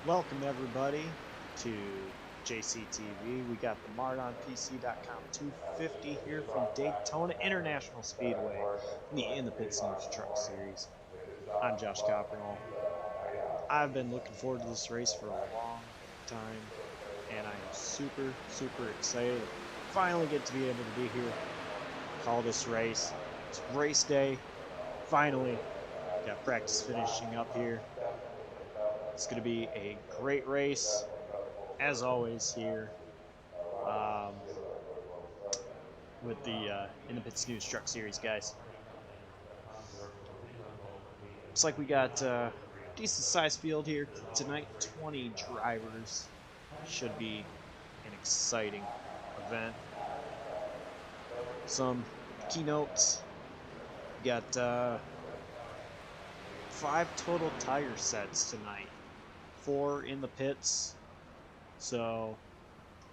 Welcome everybody to JCTV. We got the MartOnPC.com 250 here from Daytona International Speedway in the Pit News Truck Series. I'm Josh Coppernoll. I've been looking forward to this race for a long time, and I am super excited to finally get to be able to be here, call this race. It's race day. Finally, got practice finishing up here. It's going to be a great race, as always here with the in the Pits News Truck Series, guys. Looks like we got decent sized field here tonight. 20 drivers. Should be an exciting event. Some keynotes. We got 5 total tire sets tonight. 4 in the pits. So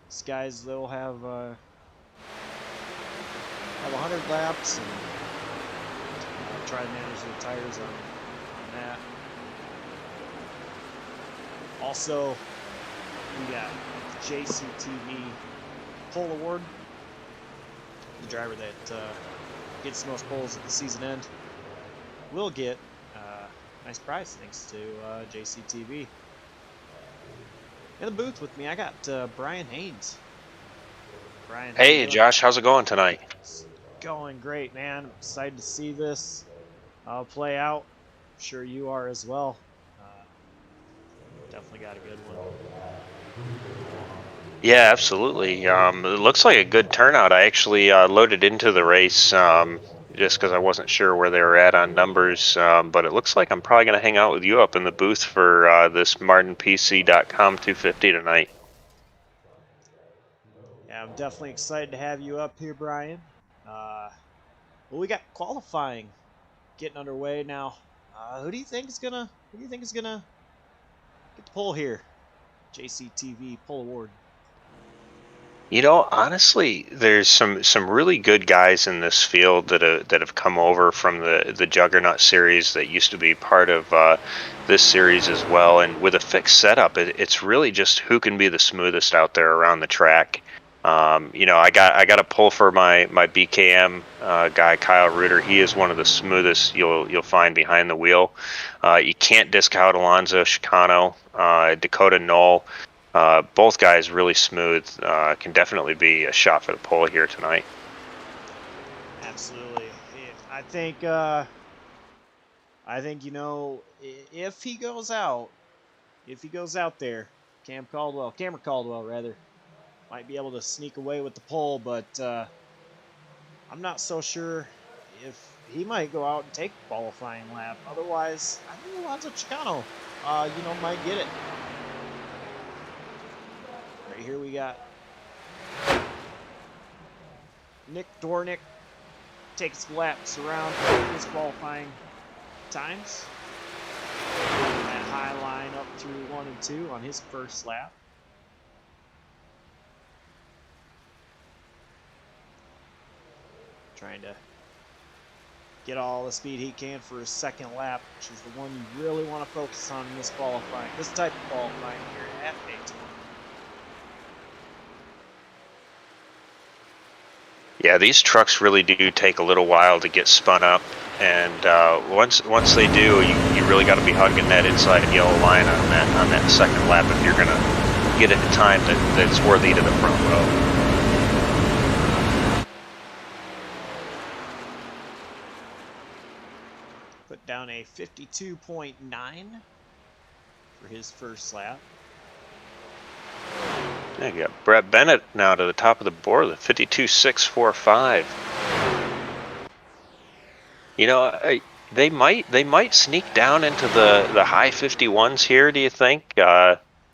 these guys, they'll have 100 laps and try to manage their tires on that. Also, we got JCTV pole award. The driver that gets the most poles at the season end will get a nice prize thanks to JCTV. In the booth with me, I got Brian Haynes. Brian, hey Josh, how's it going tonight? It's going great, man. I'm excited to see this play out. I'm sure you are as well. Definitely got a good one. Yeah, absolutely. It looks like a good turnout. I actually loaded into the race just because I wasn't sure where they were at on numbers, but it looks like I'm probably going to hang out with you up in the booth for this MartinPC.com 250 tonight. Yeah, I'm definitely excited to have you up here, Brian. Well, we got qualifying getting underway now. Who do you think is gonna get the pole here? JCTV pole award. You know, honestly, there's some really good guys in this field that have come over from the Juggernaut series that used to be part of this series as well. And with a fixed setup, it's really just who can be the smoothest out there around the track. You know, I got a pull for my BKM guy, Kyle Reuter. He is one of the smoothest you'll find behind the wheel. You can't discount Alonso Chicano, Dakota Knoll. Both guys really smooth. Can definitely be a shot for the pole here tonight. Absolutely. I think you know, if he goes out there, Cameron Caldwell rather, might be able to sneak away with the pole, but I'm not so sure if he might go out and take the qualifying lap. Otherwise, I think Alonso Chicano, might get it. Right here we got Nick Dornick takes laps around his qualifying times. That high line up through 1 and 2 on his first lap. Trying to get all the speed he can for his second lap, which is the one you really want to focus on in this type of qualifying here at Daytona. Yeah, these trucks really do take a little while to get spun up, and once they do, you really got to be hugging that inside yellow line on that second lap if you're gonna get it a time that's worthy to the front row. Put down a 52.9 for his first lap. Yeah, you got Brett Bennett now to the top of the board with 52.645. You know, they might sneak down into the high 51s here. Do you think?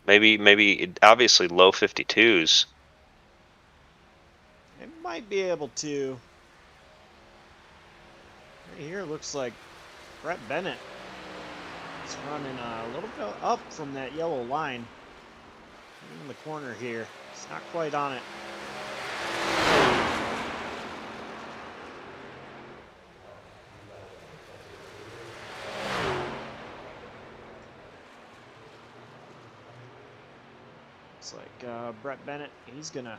Maybe obviously low 52s. It might be able to. Right here looks like Brett Bennett is running a little bit up from that yellow line. In the corner here. It's not quite on it. Looks like Brett Bennett, he's going to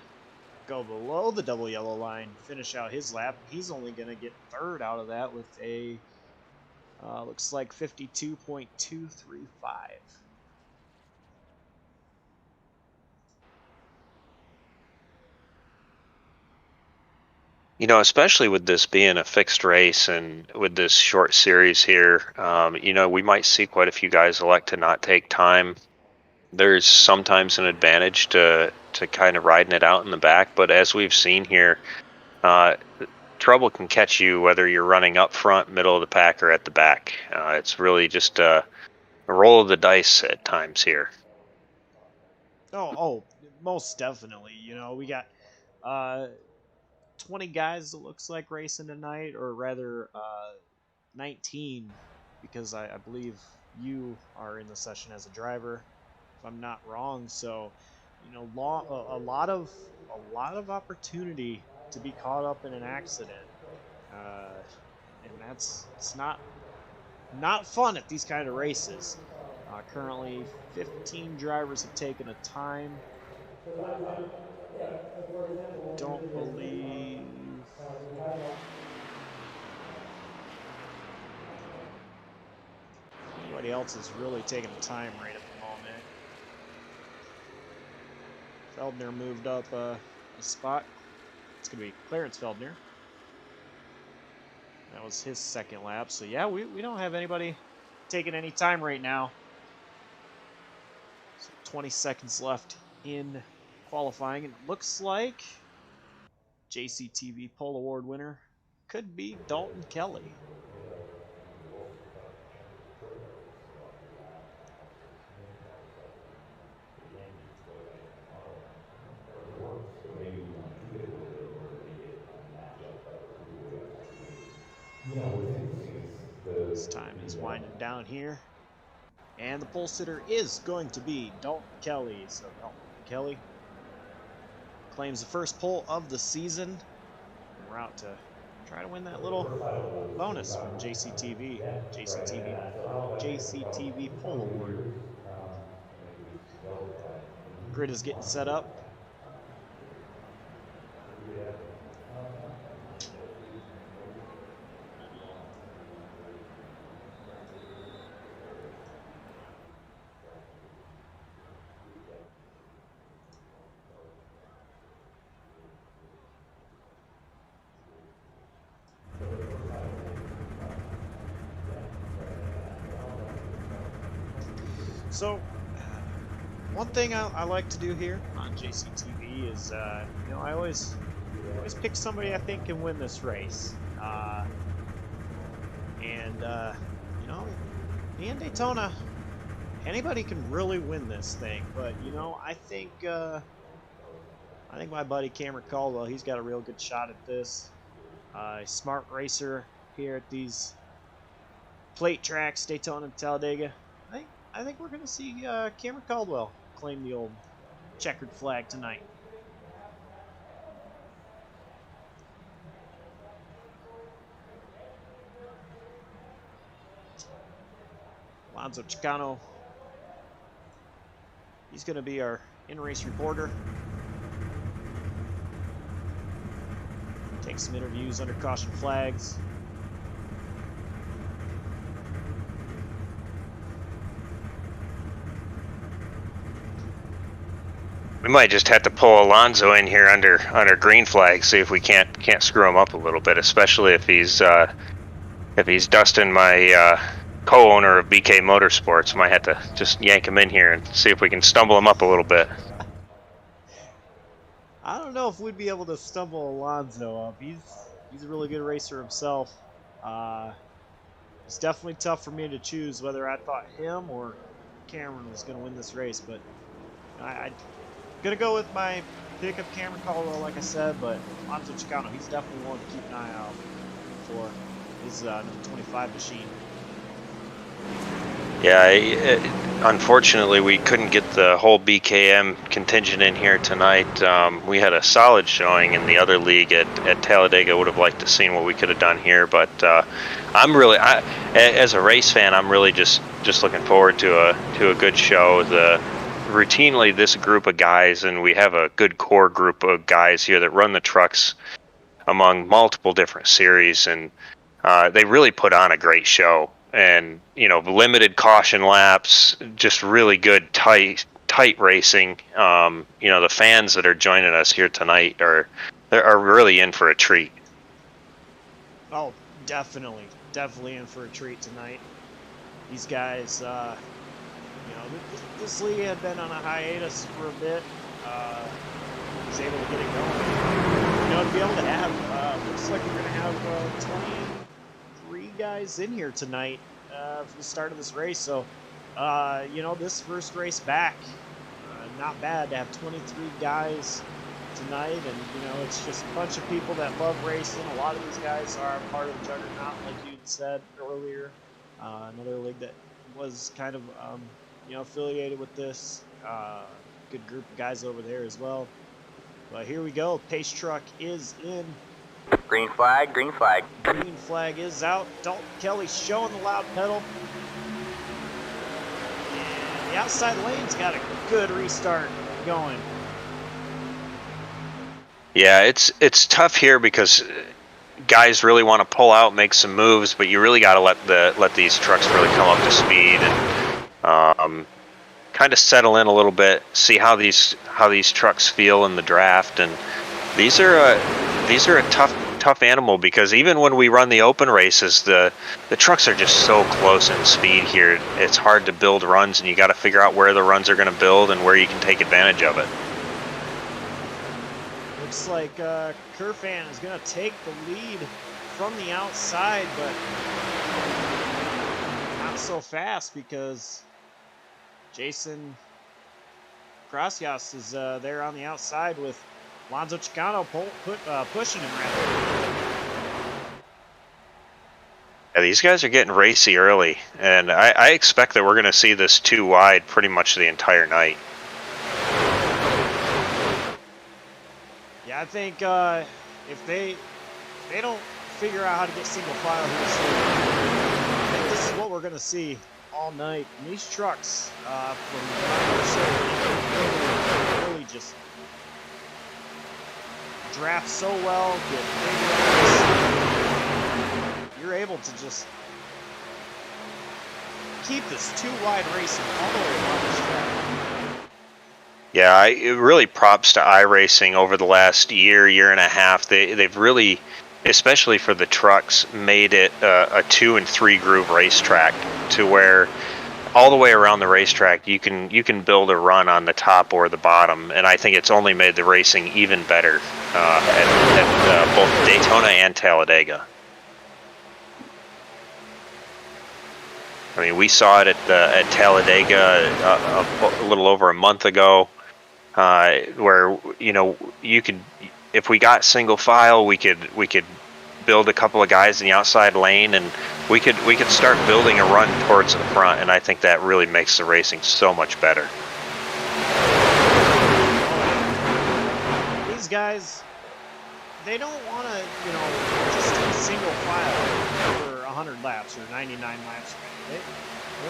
go below the double yellow line, finish out his lap. He's only going to get third out of that with a, looks like 52.235. You know, especially with this being a fixed race and with this short series here, you know, we might see quite a few guys elect to not take time. There's sometimes an advantage to kind of riding it out in the back, but as we've seen here, uh, trouble can catch you whether you're running up front, middle of the pack, or at the back. It's really just a roll of the dice at times here. Oh, most definitely. You know, we got uh, 20 guys, it looks like, racing tonight, or rather 19, because I believe you are in the session as a driver, if I'm not wrong. So, you know, a lot of opportunity to be caught up in an accident, uh, and it's not fun at these kind of races. Currently, 15 drivers have taken a time. Don't believe anybody else is really taking a time right at the moment. Feldner moved up a spot. It's going to be Clarence Feldner. That was his second lap. So, yeah, we don't have anybody taking any time right now. So 20 seconds left in qualifying. And it looks like JCTV Pole Award winner could be Dalton Kelly. His time is winding down here. And the pole sitter is going to be Dalton Kelly. So Dalton Kelly claims the first pole of the season. We're out to try to win that little bonus from JCTV. JCTV Pole Award. Grid is getting set up. So, one thing I like to do here on JCTV is, you know, I always pick somebody I think can win this race. You know, me and Daytona, anybody can really win this thing. But, you know, I think my buddy Cameron Caldwell, he's got a real good shot at this. Smart racer here at these plate tracks, Daytona and Talladega. I think we're going to see Cameron Caldwell claim the old checkered flag tonight. Alonzo Chicano, he's going to be our in-race reporter. Take some interviews under caution flags. We might just have to pull Alonso in here under green flag, see if we can't screw him up a little bit, especially if he's dusting my co-owner of BK Motorsports. Might have to just yank him in here and see if we can stumble him up a little bit. I don't know if we'd be able to stumble Alonso up. He's a really good racer himself. It's definitely tough for me to choose whether I thought him or Cameron was going to win this race, but I'm going to go with my pick of Cameron Caldwell, like I said, but Alonzo Chicano, he's definitely one to keep an eye out for his number 25 machine. Yeah, unfortunately we couldn't get the whole BKM contingent in here tonight. We had a solid showing in the other league at Talladega. Would have liked to seen what we could have done here, but as a race fan, I'm really just looking forward to a good show. routinely this group of guys, and we have a good core group of guys here that run the trucks among multiple different series, and they really put on a great show. And limited caution laps, just really good tight racing. The fans that are joining us here tonight are really in for a treat. Oh, definitely in for a treat tonight. These guys, this league had been on a hiatus for a bit. Was able to get it going. To be able to have, looks like we're going to have 23 guys in here tonight for the start of this race. So, this first race back, not bad to have 23 guys tonight. And, it's just a bunch of people that love racing. A lot of these guys are part of the Juggernaut, like you said earlier. Another league that was kind of, affiliated with this. Good group of guys over there as well. But here we go. Pace truck is in. Green flag, green flag. Green flag is out. Dalton Kelly's showing the loud pedal. And the outside lane's got a good restart going. Yeah, it's tough here because guys really want to pull out, make some moves, but you really got to let these trucks really come up to speed and kind of settle in a little bit, see how these trucks feel in the draft. And these are a tough animal, because even when we run the open races, the trucks are just so close in speed here. It's hard to build runs, and you got to figure out where the runs are going to build and where you can take advantage of it. Looks like Kerfan is going to take the lead from the outside, but not so fast, because Jason Gracias is there on the outside with Alonso Chicano pushing him rather. Yeah, these guys are getting racy early, and I expect that we're going to see this 2 wide pretty much the entire night. Yeah, I think if they don't figure out how to get single file here soon, I think this is what we're going to see all night. And these trucks, from really just draft so well, get big runs. You're able to just keep this 2 wide racing all the way around this track. Yeah, it really props to iRacing over the last year and a half. They've really, especially for the trucks, made it a 2 and 3 groove racetrack, to where all the way around the racetrack you can build a run on the top or the bottom. And I think it's only made the racing even better at both Daytona and Talladega. I mean, we saw it at Talladega a little over a month ago, where you could, if we got single file, we could build a couple of guys in the outside lane, and we could start building a run towards the front. And I think that really makes the racing so much better. These guys, they don't want to, just single file for 100 laps or 99 laps. They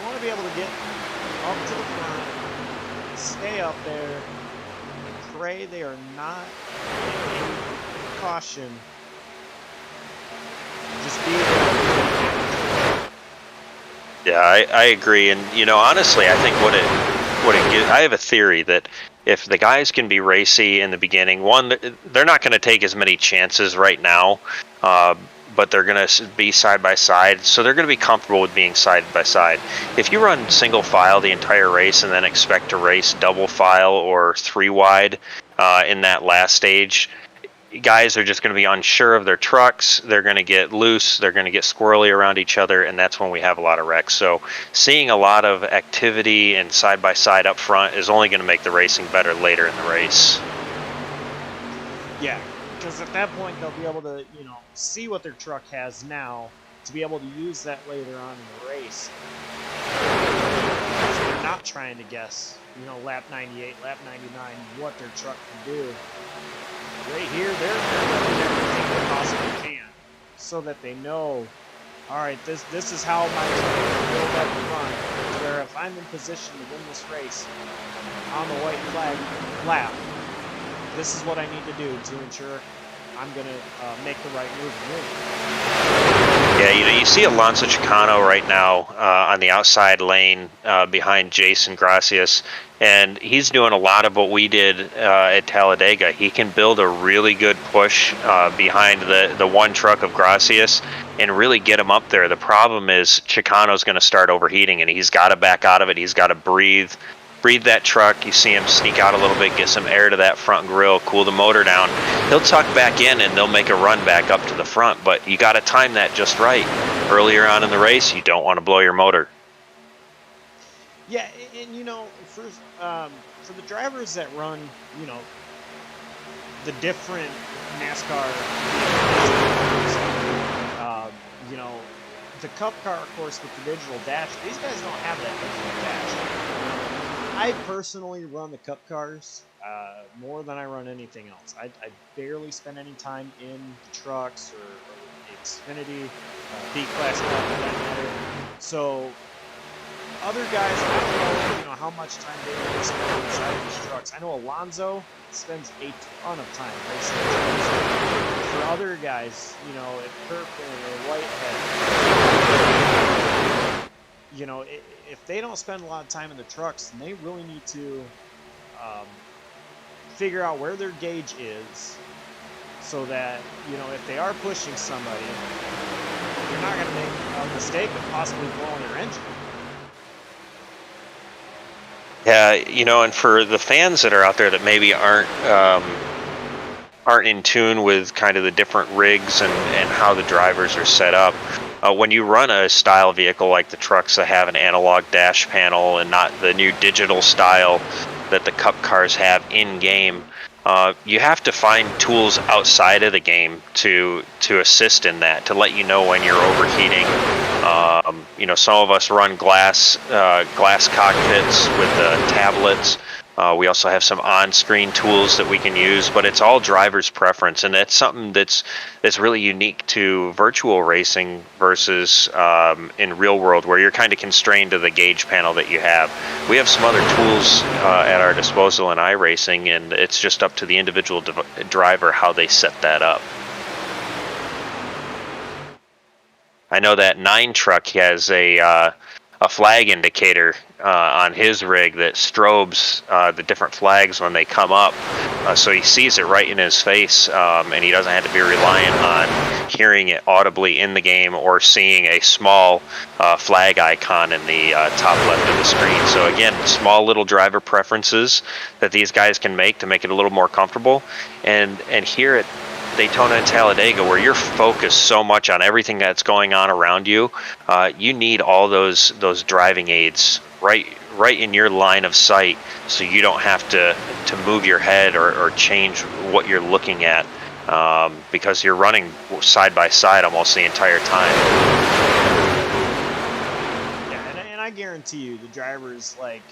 want to be able to get up to the front, stay up there, and pray they are not in caution. Just be there. Yeah, I agree. And honestly, I think what it gives, I have a theory that if the guys can be racy in the beginning, one, they're not going to take as many chances right now, but they're going to be side by side, so they're going to be comfortable with being side by side. If you run single file the entire race and then expect to race double file or 3 wide in that last stage, guys are just going to be unsure of their trucks. They're going to get loose. They're going to get squirrely around each other, and that's when we have a lot of wrecks. So seeing a lot of activity and side by side up front is only going to make the racing better later in the race. Yeah, because at that point they'll be able to, see what their truck has now to be able to use that later on in the race. So they're not trying to guess, lap 98, lap 99, what their truck can do. Right here, they're doing everything they possibly can so that they know, all right, this is how my truck can build up the run. where if I'm in position to win this race on the white flag lap, this is what I need to do to ensure I'm going to make the right move and win. Yeah, you see Alonso Chicano right now on the outside lane behind Jason Gracias, and he's doing a lot of what we did at Talladega. He can build a really good push behind the one truck of Gracias and really get him up there. The problem is Chicano's going to start overheating, and he's got to back out of it. He's got to breathe that truck. You see him sneak out a little bit, get some air to that front grille, cool the motor down. He'll tuck back in and they'll make a run back up to the front, but you got to time that just right. Earlier on in the race, you don't want to blow your motor. Yeah, and you know, for the drivers that run, you know, the different NASCAR vehicles, you know, the Cup car, of course, with the digital dash, these guys don't have that digital dash. I personally run the Cup cars more than I run anything else. I barely spend any time in the trucks or the Xfinity, B-Class Cup, for that matter. So other guys, I don't know, you know, how much time they really spend inside these trucks. I know Alonso spends a ton of time racing trucks. For other guys, you know, at Kirkland or Whitehead, you know, if they don't spend a lot of time in the trucks, then they really need to figure out where their gauge is so that, you know, if they are pushing somebody, they're not going to make a mistake of possibly blowing their engine. Yeah, you know, and for the fans that are out there that maybe aren't in tune with kind of the different rigs and how the drivers are set up, when you run a style vehicle like the trucks that have an analog dash panel and not the new digital style that the Cup cars have in game, you have to find tools outside of the game to assist in that, to let you know when you're overheating. You know, some of us run glass cockpits with tablets. We also have some on-screen tools that we can use, but it's all driver's preference, and that's something that's really unique to virtual racing versus in real world, where you're kind of constrained to the gauge panel that you have. We have some other tools at our disposal in iRacing, and it's just up to the individual driver how they set that up. I know that 9 truck has a flag indicator on his rig that strobes the different flags when they come up, so he sees it right in his face, and he doesn't have to be reliant on hearing it audibly in the game or seeing a small flag icon in the top left of the screen. So again, small little driver preferences that these guys can make to make it a little more comfortable. And here at Daytona and Talladega, where you're focused so much on everything that's going on around you, you need all those driving aids right in your line of sight, so you don't have to move your head or change what you're looking at, because you're running side by side almost the entire time. Yeah, and I guarantee you, the drivers like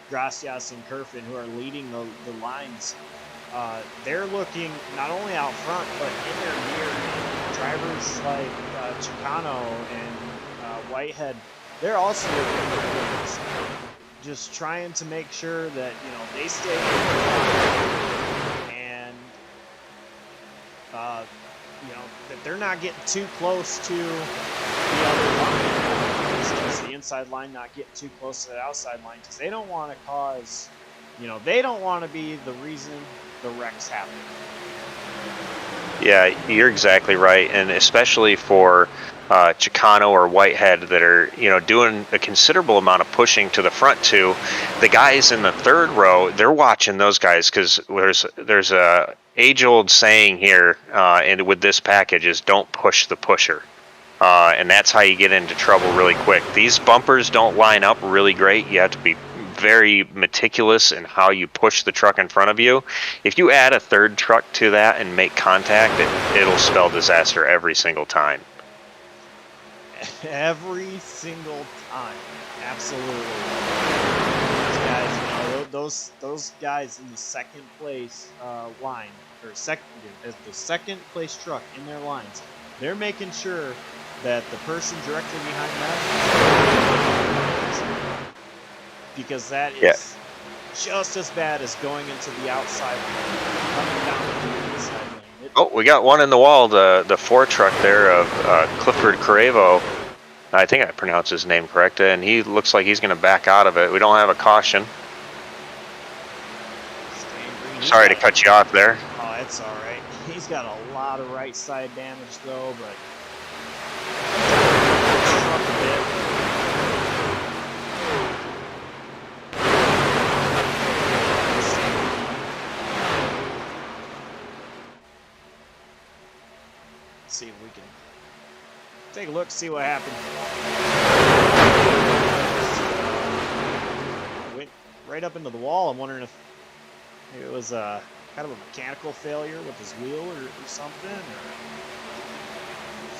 Gracias and Kerfin, who are leading the lines, they're looking not only out front, but in their mirror. Drivers like Chicano and Whitehead, they're also looking at the just trying to make sure that, you know, they stay and you know, that they're not getting too close to the other line, the inside line not getting too close to the outside line, because they don't want to cause, you know, they don't want to be the reason the wrecks happen. Yeah, you're exactly right, and especially for Chicano or Whitehead that are, you know, doing a considerable amount of pushing to the front too. The guys in the third row, they're watching those guys, because there's a age-old saying here, and with this package, is don't push the pusher. And that's how you get into trouble really quick. These bumpers don't line up really great. You have to be very meticulous in how you push the truck in front of you. If you add a third truck to that and make contact, it'll spell disaster every single time. Every single time, absolutely. Those guys, you know, those guys in the second place line, or the second place truck in their lines, they're making sure that the person directly behind them is because that Yeah. is just as bad as going into the outside lane, coming down the inside lane. Oh, we got one in the wall. The Ford truck there of Clifford Caravo. I think I pronounced his name correct, and he looks like he's going to back out of it. We don't have a caution. Sorry to cut you off there. Oh, it's all right. He's got a lot of right side damage though, but struck a bit. Let's see if we can take a look, see what happened. Went right up into the wall. I'm wondering if it was kind of a mechanical failure with his wheel or something.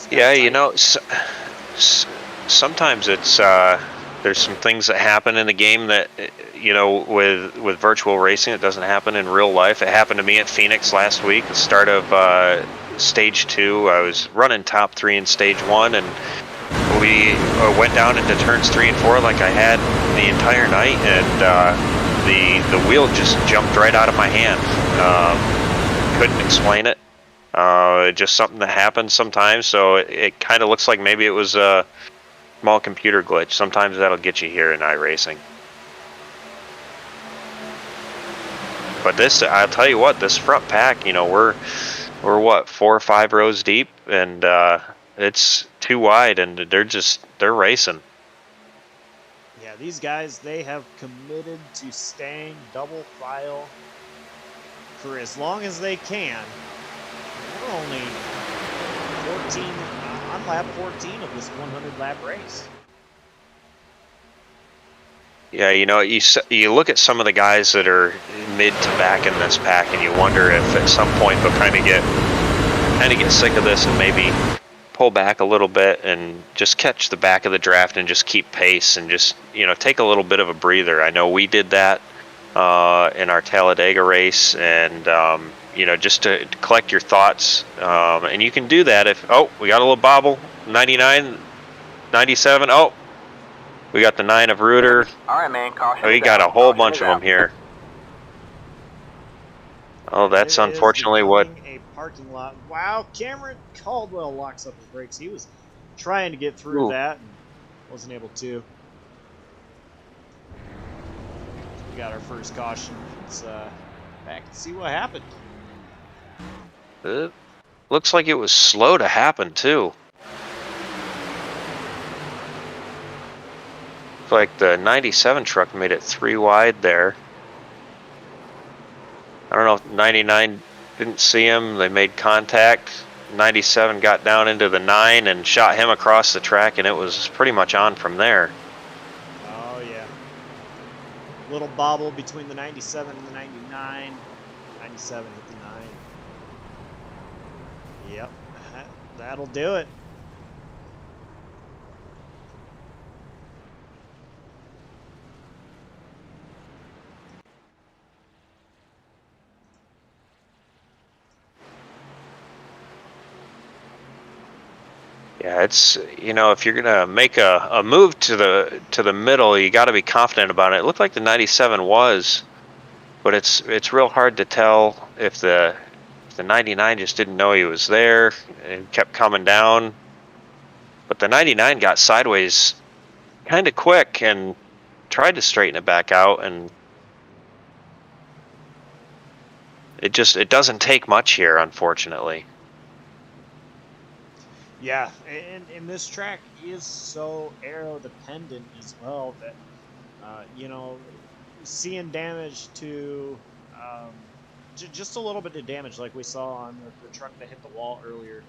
Yeah, you know, sometimes it's there's some things that happen in the game that, you know, with virtual racing, it doesn't happen in real life. It happened to me at Phoenix last week, the start of stage 2. I was running top 3 in stage 1, and we went down into turns 3 and 4 like I had the entire night, and the wheel just jumped right out of my hand. Couldn't explain it. Just something that happens sometimes. So it kind of looks like maybe it was a small computer glitch. Sometimes that'll get you here in iRacing. But this, I'll tell you what, this front pack, you know, we're what, 4 or 5 rows deep, and it's too wide, and they're racing. Yeah, these guys, they have committed to staying double file for as long as they can. We're only 14 on lap 14 of this 100 lap race. Yeah, you know, you look at some of the guys that are mid to back in this pack, and you wonder if at some point they'll kind of get sick of this and maybe pull back a little bit and just catch the back of the draft and just keep pace and just, you know, take a little bit of a breather. I know we did that in our Talladega race, and you know, just to collect your thoughts, and you can do that if, oh, we got a little bobble, 99, 97, oh, we got the 9 of Reuter. All right, man. Caution. We got a whole bunch of them here. Oh, that's unfortunately what. A parking lot. Wow, Cameron Caldwell locks up his brakes. He was trying to get through that and wasn't able to. We got our first caution. Let's back and see what happened. Looks like it was slow to happen too. Looks like the 97 truck made it 3 wide there. I don't know if 99 didn't see him. They made contact. 97 got down into the 9 and shot him across the track, and it was pretty much on from there. Oh yeah. Little bobble between the 97 and the 99. 97 hit the 9. Yep, that'll do it. Yeah, it's, you know, if you're gonna make a move to the middle, you got to be confident about it. It looked like the 97 was, but it's real hard to tell if the 99 just didn't know he was there and kept coming down. But the 99 got sideways kind of quick and tried to straighten it back out, and it doesn't take much here, unfortunately. Yeah, and this track is so aero dependent as well that you know, seeing damage to just a little bit of damage like we saw on the truck that hit the wall earlier,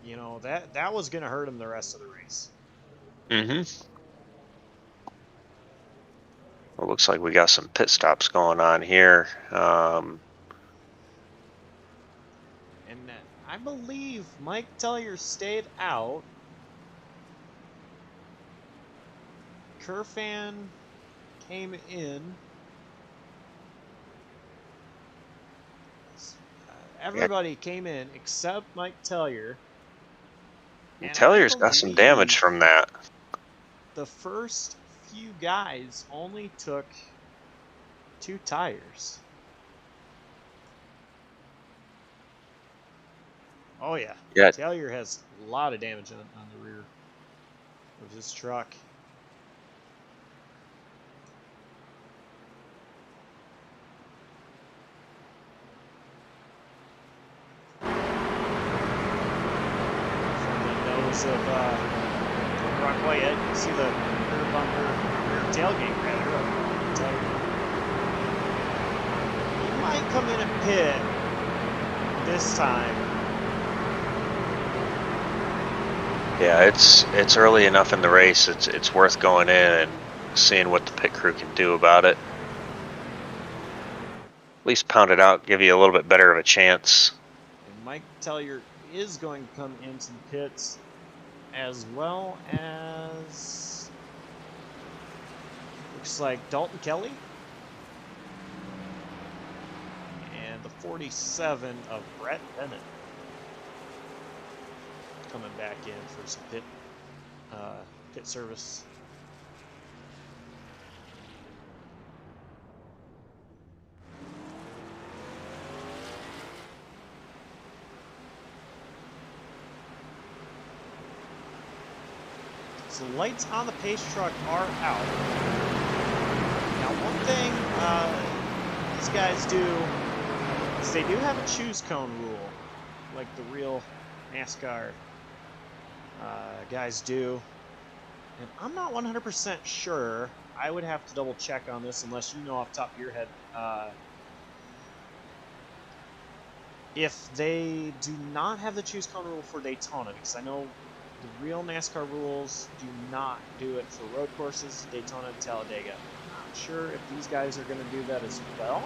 you know, that was going to hurt him the rest of the race. Well, looks like we got some pit stops going on here. And I believe Mike Tellier stayed out. Kerfan came in. Everybody came in except Mike Tellier. Tellier's got some damage from that. the first few guys only took 2 tires. Oh yeah. Yeah. Taylor has a lot of damage on the rear of his truck. From the nose of Brock White, you see the rear bumper, rear tailgate rather of Taylor. He might come in and pit this time. Yeah, it's early enough in the race. It's worth going in and seeing what the pit crew can do about it. At least pound it out, give you a little bit better of a chance. And Mike Tellier is going to come into the pits, as well as looks like Dalton Kelly and the 47 of Brett Bennett coming back in for some pit service. So lights on the pace truck are out. Now one thing these guys do is they do have a choose cone rule, like the real NASCAR guys do. And I'm not 100% sure. I would have to double check on this unless you know off the top of your head. If they do not have the choose cone rule for Daytona, because I know the real NASCAR rules do not do it for road courses, Daytona and Talladega. I'm not sure if these guys are going to do that as well,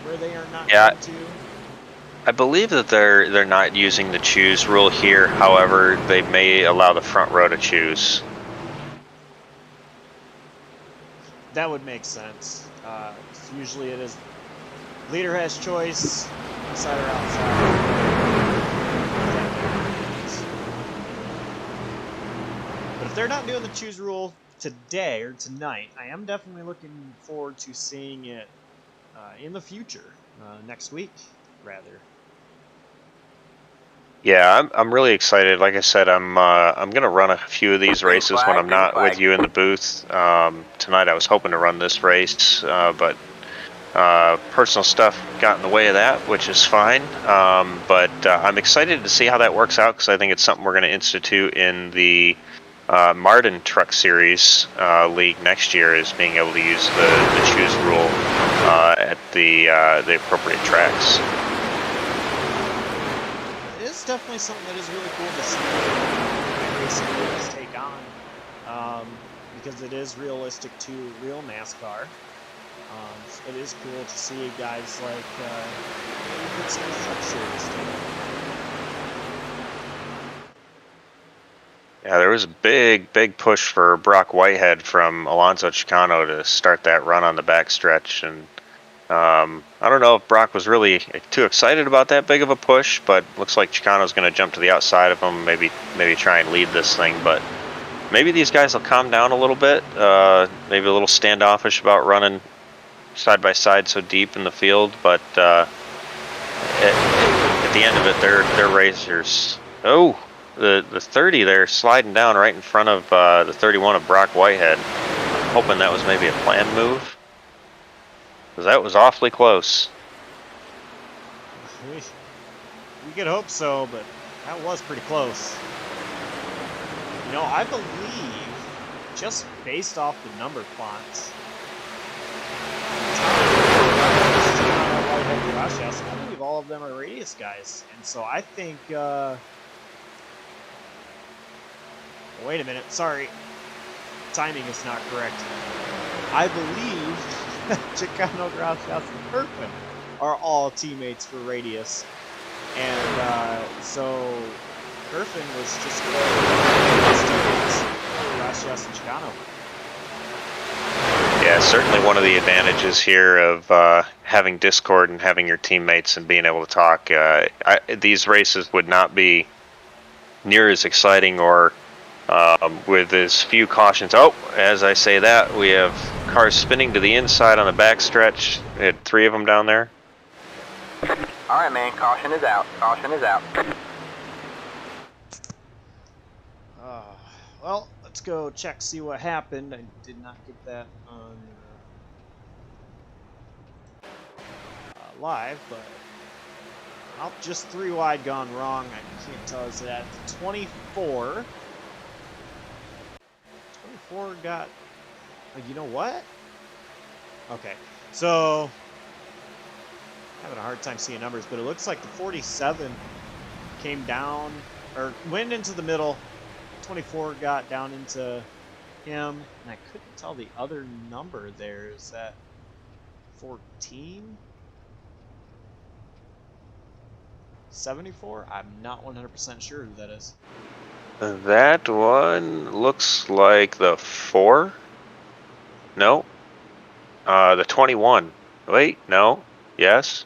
where they are not going to. I believe that they're not using the choose rule here. However, they may allow the front row to choose. That would make sense. Usually it is leader has choice, inside or outside. But if they're not doing the choose rule today or tonight, I am definitely looking forward to seeing it in the future, next week, rather. Yeah, I'm really excited. Like I said, I'm gonna run a few of these races when I'm not with you in the booth. Tonight I was hoping to run this race, but personal stuff got in the way of that, which is fine. But I'm excited to see how that works out, because I think it's something we're going to institute in the Martin Truck Series League next year, is being able to use the choose rule at the appropriate tracks. It is definitely something that is really cool to see iRacing leagues take on, because it is realistic to real NASCAR. It is cool to see guys like Truck Series take on. Yeah, there was a big push for Brock Whitehead from Alonso Chicano to start that run on the backstretch, and I don't know if Brock was really too excited about that big of a push, but looks like Chicano's going to jump to the outside of him, maybe try and lead this thing. But maybe these guys will calm down a little bit, maybe a little standoffish about running side by side so deep in the field. But at the end of it, they're racers. Oh, the 30 there sliding down right in front of the 31 of Brock Whitehead. I'm hoping that was maybe a planned move, because that was awfully close. We could hope so, but that was pretty close. You know, I believe, just based off the number plots, I believe all of them are radius guys. And so I think, wait a minute, sorry. Timing is not correct. I believe Chicano, Grouchhouse, and Kirkman are all teammates for Radius. And so Kirkman was just his teammates, Grouchhouse and Chicano. Yeah, certainly one of the advantages here of having Discord and having your teammates and being able to talk. These races would not be near as exciting or with as few cautions. Oh, as I say that, we have cars spinning to the inside on the backstretch. We had 3 of them down there. All right, man. Caution is out. Caution is out. Well, let's go check, see what happened. I did not get that on live, but just 3 wide gone wrong. I can't tell us that. 24. 24 got. You know what? Okay, so having a hard time seeing numbers, but it looks like the 47 came down or went into the middle. 24 got down into him, and I couldn't tell the other number there. Is that 14? 74? I'm not 100% sure who that is. That one looks like the 4. No. The 21. Wait, no. Yes.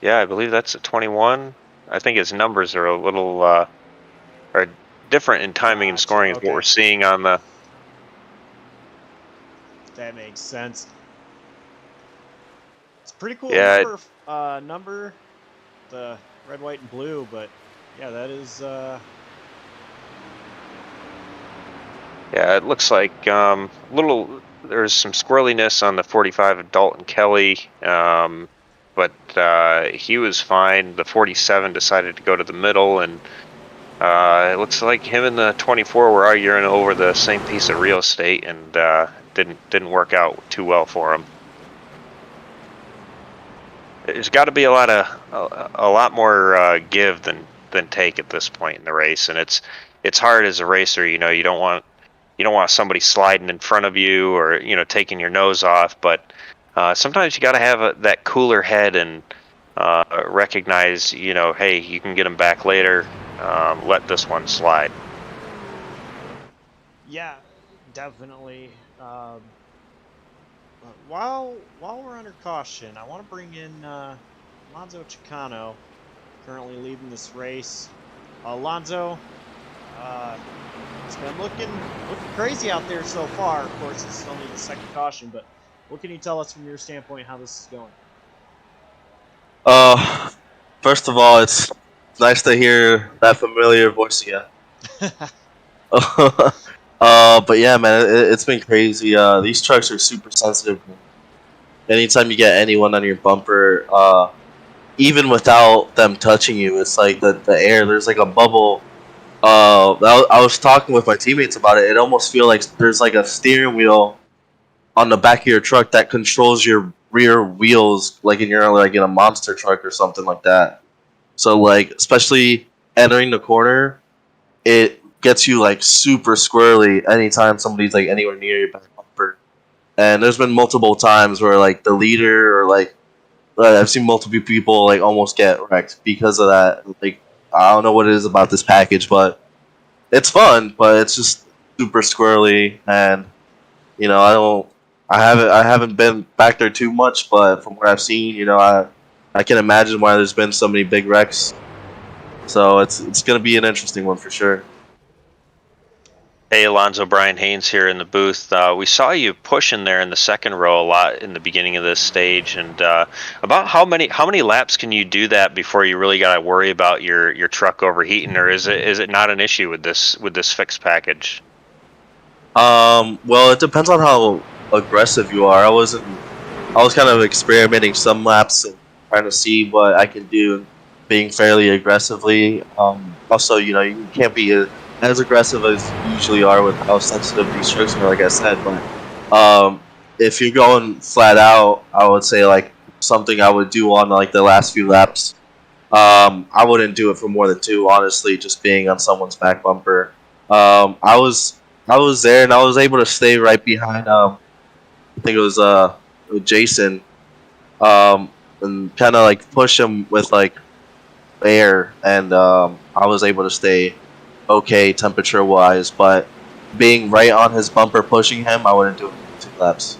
Yeah, I believe that's a 21. I think his numbers are a little are different in timing and scoring is what we're seeing on the. That makes sense. It's a pretty cool number, the red, white, and blue, but yeah, that is. Yeah, it looks like there's some squirreliness on the 45 of Dalton Kelly, but he was fine. The 47 decided to go to the middle, and it looks like him and the 24 were arguing over the same piece of real estate, and didn't work out too well for him. There's got to be a lot more give than take at this point in the race, and it's hard as a racer. You don't want somebody sliding in front of you or taking your nose off, but sometimes you got to have that cooler head and recognize hey, you can get them back later. Let this one slide. Yeah, definitely. While we're under caution, I want to bring in Alonso Chicano, currently leading this race. Alonso, it's been looking crazy out there so far. Of course, it's only the second caution, but what can you tell us from your standpoint how this is going? First of all, it's nice to hear that familiar voice again. But yeah, man, it's been crazy. These trucks are super sensitive. Anytime you get anyone on your bumper, even without them touching you, it's like the air. There's like a bubble. I was talking with my teammates about it. It almost feels like there's like a steering wheel on the back of your truck that controls your rear wheels, like in a monster truck or something like that. So like, especially entering the corner, it gets you like super squirrely anytime somebody's like anywhere near your back bumper. And there's been multiple times where like the leader or like I've seen multiple people like almost get wrecked because of that. Like, I don't know what it is about this package, but it's fun, but it's just super squirrely, and I haven't been back there too much, but from what I've seen, I can imagine why there's been so many big wrecks. So it's gonna be an interesting one for sure. Hey, Alonso, Brian Haynes here in the booth. We saw you pushing there in the second row a lot in the beginning of this stage, and about how many laps can you do that before you really got to worry about your truck overheating, or is it not an issue with this fixed package? Well, it depends on how aggressive you are. I was kind of experimenting some laps and trying to see what I can do, being fairly aggressively. Also, you can't be as aggressive as you usually are with how sensitive these trucks are, like I said. But if you're going flat out, I would say like something I would do on like the last few laps. I wouldn't do it for more than 2, honestly. Just being on someone's back bumper. I was there and I was able to stay right behind. I think it was Jason, and kind of like push him with like air, and I was able to stay okay temperature wise, but being right on his bumper pushing him, I wouldn't do it for 2 laps.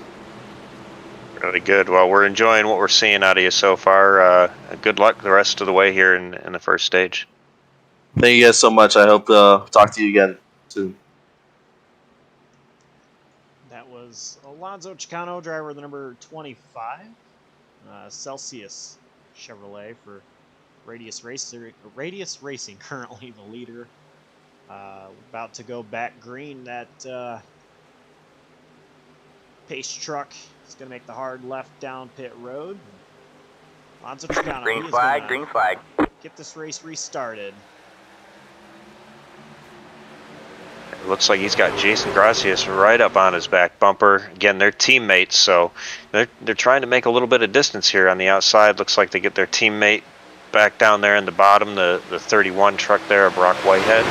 Really good. Well, we're enjoying what we're seeing out of you so far. Good luck the rest of the way here in the first stage. Thank you guys so much. I hope to talk to you again soon. That was Alonso Chicano, driver of the number 25, Celsius Chevrolet for Radius Racing, currently the leader. About to go back green. That pace truck is going to make the hard left down pit road. Alonso Chicano, Green he is flag, going green to flag. get this race restarted. It looks like he's got Jason Gracias right up on his back bumper. Again, they're teammates, so they're trying to make a little bit of distance here on the outside. Looks like they get their teammate back down there in the bottom, the 31 truck there, Brock Whitehead.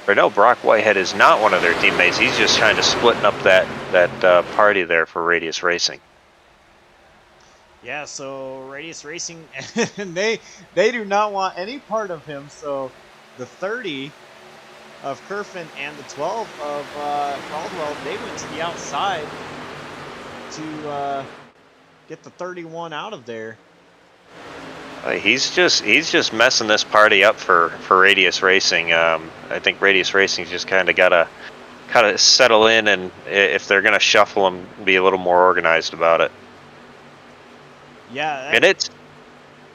Or no, Brock Whitehead is not one of their teammates. He's just kind of splitting up that party there for Radius Racing. Yeah, so Radius Racing, and they do not want any part of him. So the 30 of Kerfin and the 12 of Caldwell, they went to the outside to get the 31 out of there. He's just messing this party up for Radius Racing. I think Radius Racing's just kind of settle in, and if they're gonna shuffle them, be a little more organized about it. Yeah, And it's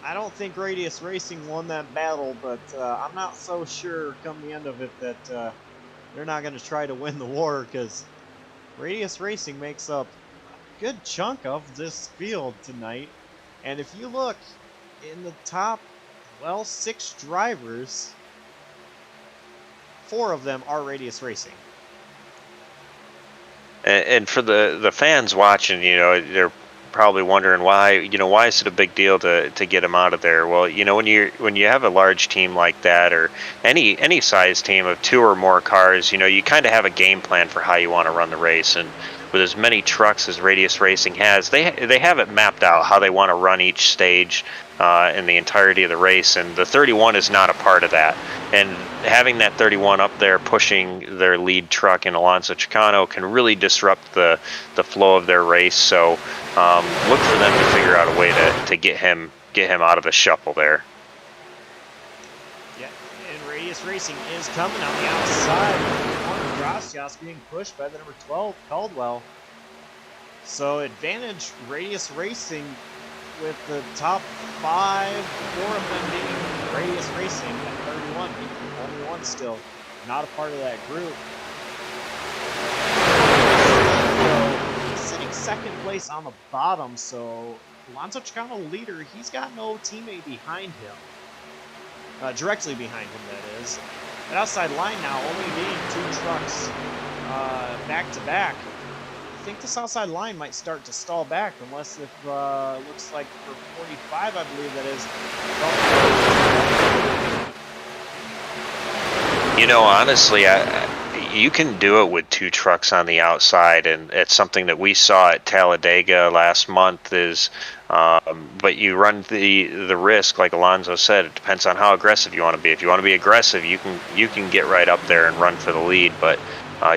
I don't think Radius Racing won that battle, but I'm not so sure come the end of it that they're not going to try to win the war, because Radius Racing makes up a good chunk of this field tonight. And if you look in the top, 6 drivers, 4 of them are Radius Racing. and for the fans watching, they're probably wondering why is it a big deal to get him out of there. Well, when you have a large team like that, or any size team of 2 or more cars, you kind of have a game plan for how you want to run the race. And with as many trucks as Radius Racing has, they have it mapped out how they want to run each stage in the entirety of the race, and the 31 is not a part of that. And having that 31 up there pushing their lead truck in Alonso Chicano can really disrupt the flow of their race. So look for them to figure out a way to get him out of the shuffle there. Yeah, and Radius Racing is coming on the outside. Gracias being pushed by the number 12, Caldwell. So advantage Radius Racing with the top 5, 4 of them being Radius Racing at 31. Only one still not a part of that group. He's sitting second place on the bottom, so Alonso Chicano leader, he's got no teammate behind him. Directly behind him, that is. That outside line now only being 2 trucks back to back. I think this outside line might start to stall back, unless if looks like for 45, I believe that is. Honestly, you can do it with 2 trucks on the outside, and it's something that we saw at Talladega last month. But you run the risk, like Alonso said. It depends on how aggressive you want to be. If you want to be aggressive, you can get right up there and run for the lead. But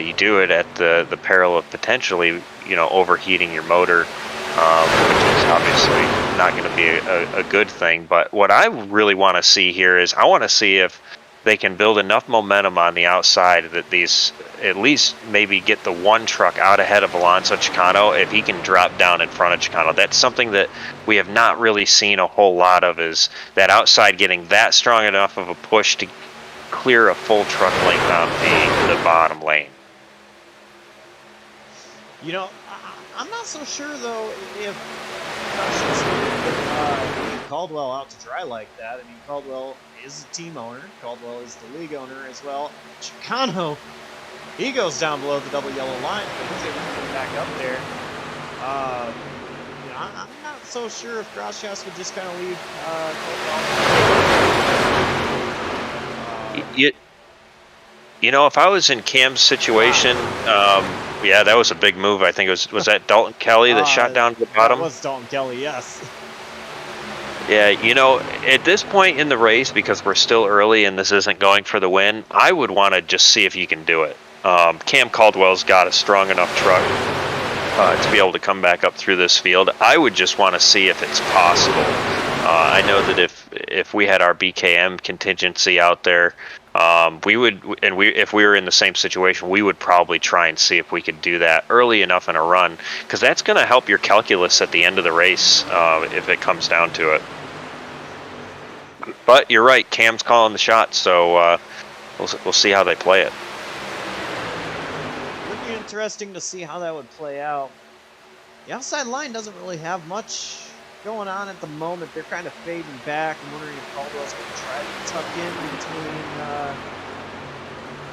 you do it at the peril of potentially overheating your motor, which is obviously not going to be a good thing. But what I really want to see here is I want to see if they can build enough momentum on the outside that these at least maybe get the 1 truck out ahead of Alonso Chicano. If he can drop down in front of Chicano, that's something that we have not really seen a whole lot of, is that outside getting that strong enough of a push to clear a full truck length on the bottom lane. I'm not so sure though if Caldwell out to dry like that. I mean, Caldwell is a team owner. Caldwell is the league owner as well. Chicano, he goes down below the double yellow line, but he's able to get back up there. I'm not so sure if Gracias would just kind of leave Caldwell. If I was in Cam's situation, yeah, that was a big move. I think it was that Dalton Kelly that shot down to the bottom? That was Dalton Kelly, yes. Yeah, at this point in the race, because we're still early and this isn't going for the win, I would want to just see if you can do it. Cam Caldwell's got a strong enough truck to be able to come back up through this field. I would just want to see if it's possible. I know that if we had our BKM contingency out there, we would, and if we were in the same situation, we would probably try and see if we could do that early enough in a run, because that's going to help your calculus at the end of the race if it comes down to it. But you're right, Cam's calling the shots, so we'll see how they play it. It would be interesting to see how that would play out. The outside line doesn't really have much going on at the moment. They're kind of fading back. I'm wondering if Caldwell's going to try to tuck in between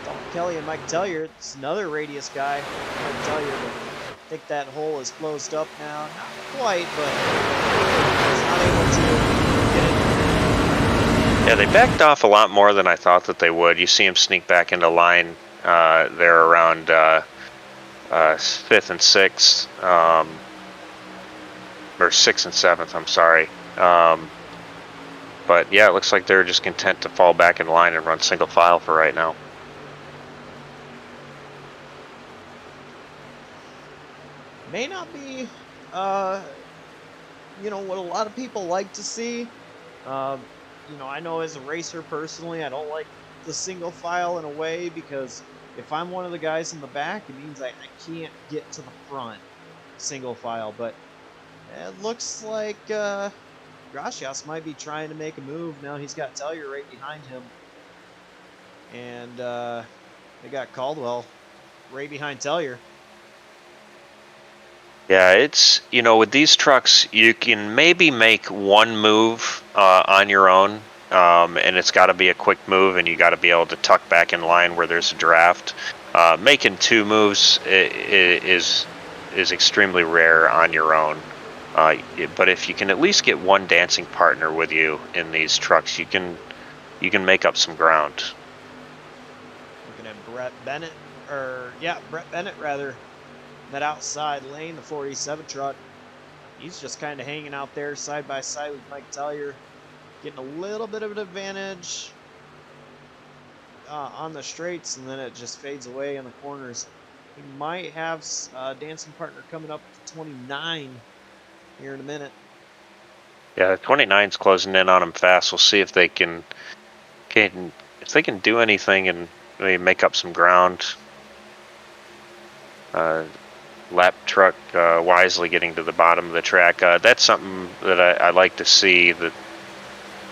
Dalton Kelly and Mike Tellier. It's another radius guy, Mike Tellier. I think that hole is closed up now. Not quite, but he's not able to get it. Yeah, they backed off a lot more than I thought that they would. You see him sneak back into line there around 5th and 6th. Or 6th and 7th, I'm sorry. But yeah, it looks like they're just content to fall back in line and run single file for right now. May not be, what a lot of people like to see. I know as a racer personally, I don't like the single file in a way, because if I'm one of the guys in the back, it means I can't get to the front single file. But it looks like Gracias might be trying to make a move. Now he's got Tellier right behind him. And they got Caldwell right behind Tellier. Yeah, it's, with these trucks, you can maybe make one move on your own, and it's got to be a quick move, and you got to be able to tuck back in line where there's a draft. Making two moves is extremely rare on your own. But if you can at least get one dancing partner with you in these trucks, you can make up some ground. Looking at Brett Bennett rather. That outside lane, the 47 truck. He's just kind of hanging out there side by side with Mike Tellier, getting a little bit of an advantage on the straights, and then it just fades away in the corners. He might have a dancing partner coming up to 29 here in a minute. Yeah, 29's closing in on him fast. We'll see if they can do anything and maybe make up some ground. Lap truck wisely getting to the bottom of the track. That's something that I like to see, that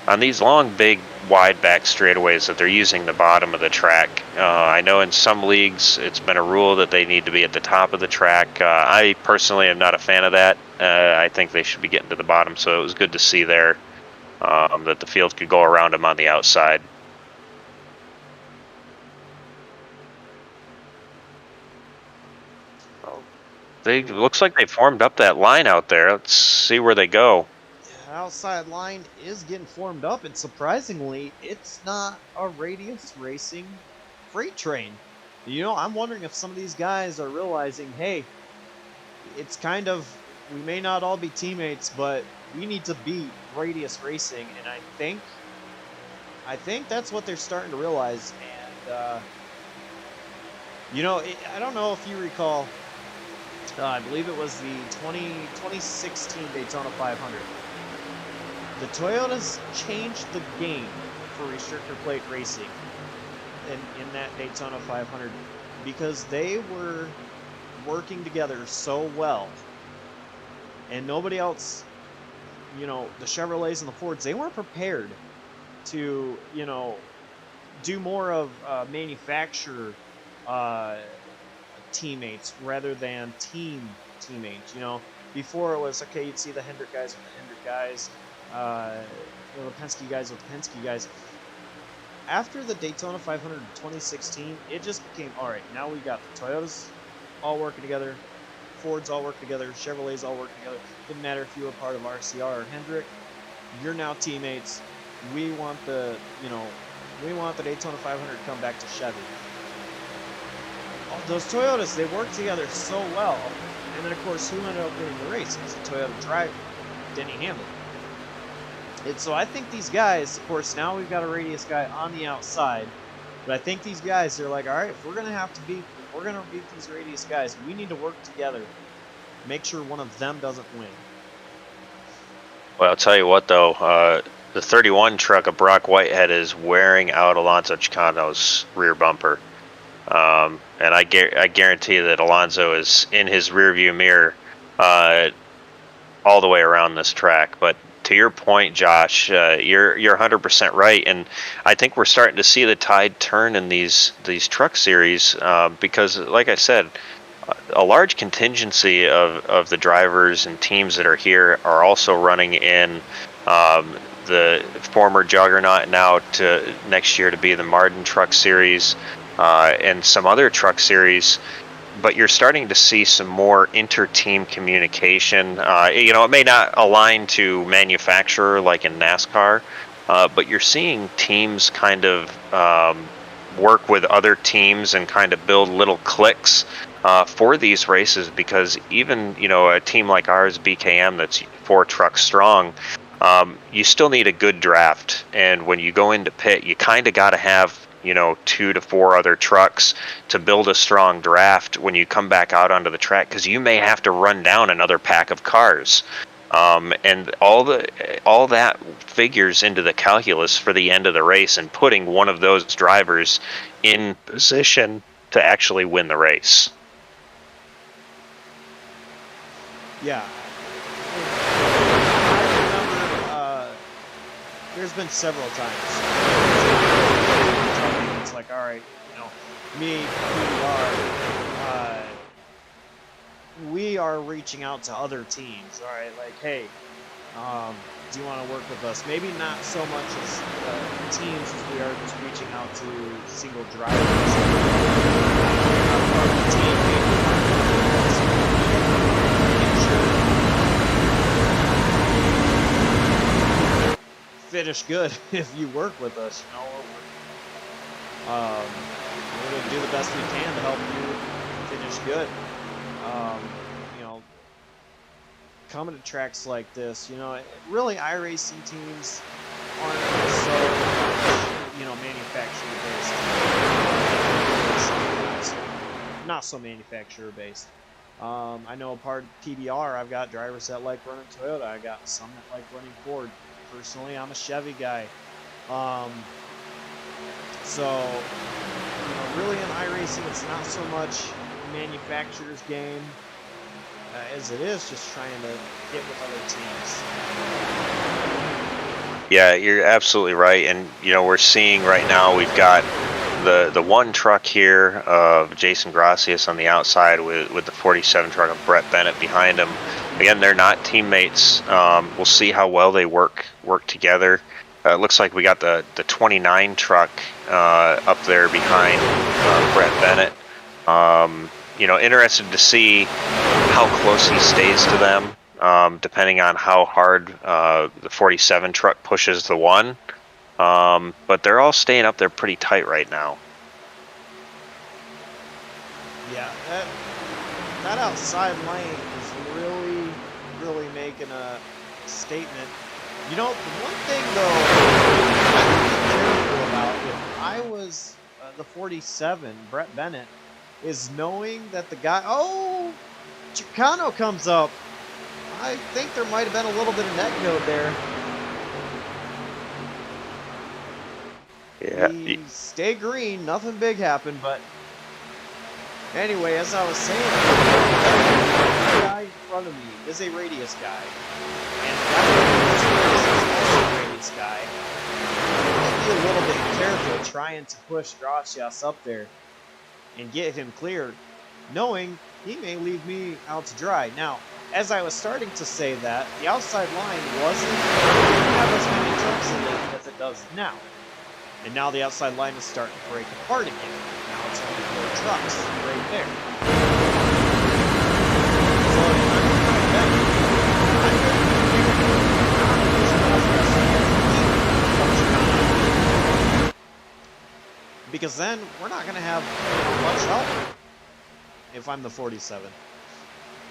on these long, big, wide back straightaways that they're using the bottom of the track. I know in some leagues it's been a rule that they need to be at the top of the track. I personally am not a fan of that. I think they should be getting to the bottom, so it was good to see there that the field could go around them on the outside. Looks like they formed up that line out there. Let's see where they go. Outside line is getting formed up, and surprisingly, it's not a Radius Racing freight train. I'm wondering if some of these guys are realizing, hey, it's kind of, we may not all be teammates, but we need to beat Radius Racing, and I think that's what they're starting to realize. And I don't know if you recall. I believe it was the 2016 Daytona 500. The Toyotas changed the game for restrictor plate racing in that Daytona 500 because they were working together so well. And nobody else, the Chevrolets and the Fords, they weren't prepared to, do more of manufacturer teammates rather than teammates. Before it was okay, you'd see the Hendrick guys with the Hendrick guys, the Penske guys with the Penske guys. After the Daytona 500 in 2016, it just became, all right, now we got the Toyotas all working together, Fords all work together, Chevrolets all work together. Didn't matter if you were part of RCR or Hendrick, you're now teammates. We want the Daytona 500 to come back to Chevy. Those Toyotas, they work together so well. And then, of course, who ended up winning the race? It was the Toyota driver, Denny Hamlin. And so I think these guys, of course, now we've got a Radius guy on the outside. But I think these guys, they're like, all right, if we're going to beat these Radius guys, we need to work together. Make sure one of them doesn't win. Well, I'll tell you what, though. The 31 truck of Brock Whitehead is wearing out Alonso Chicano's rear bumper. And I guarantee that Alonso is in his rearview mirror all the way around this track. But to your point, Josh, you're 100% right, and I think we're starting to see the tide turn in these truck series because, like I said, a large contingency of the drivers and teams that are here are also running in the former Juggernaut now to next year to be the Martin Truck Series and some other truck series. But you're starting to see some more inter-team communication. It may not align to manufacturer like in NASCAR, but you're seeing teams kind of work with other teams and kind of build little cliques for these races, because even a team like ours, BKM, that's 4 trucks strong, you still need a good draft. And when you go into pit, you kind of got to have 2 to 4 other trucks to build a strong draft when you come back out onto the track, because you may have to run down another pack of cars. And all that figures into the calculus for the end of the race and putting one of those drivers in position to actually win the race. Yeah. I remember there's been several times. It's like, all right, me, we are reaching out to other teams. All right, like, hey, do you want to work with us? Maybe not so much as teams as we are just reaching out to single drivers. Finish good if you work with us. We're going to do the best we can to help you finish good. Coming to tracks like this, really iRacing teams aren't so manufacturer based. Not so manufacturer based. I know a part of PBR, I've got drivers that like running Toyota. I got some that like running Ford. Personally, I'm a Chevy guy. So really in iRacing, it's not so much manufacturer's game as it is just trying to get with other teams. Yeah, you're absolutely right. And we're seeing right now, we've got the one truck here of Jason Gracias on the outside with the 47 truck of Brett Bennett behind him. Again, they're not teammates. We'll see how well they work together. It looks like we got the 29 truck up there behind Brett Bennett. Interested to see how close he stays to them, depending on how hard the 47 truck pushes the one. But they're all staying up there pretty tight right now. Yeah, that outside lane is really making a statement. The one thing though I have to be careful about if I was the 47, Brett Bennett, is knowing that the guy, Chicano comes up. I think there might have been a little bit of net code there. Yeah. Stay green, nothing big happened, but anyway, as I was saying, the guy in front of me is a radius guy. And the guy is also a radius guy. I'll be a little bit careful trying to push Gracias up there and get him cleared, knowing he may leave me out to dry. Now, as I was starting to say that, the outside line didn't have as many trucks in it as it does now. And now the outside line is starting to break apart again. Now it's only 4 trucks right there. So because then we're not going to have much help if I'm the 47.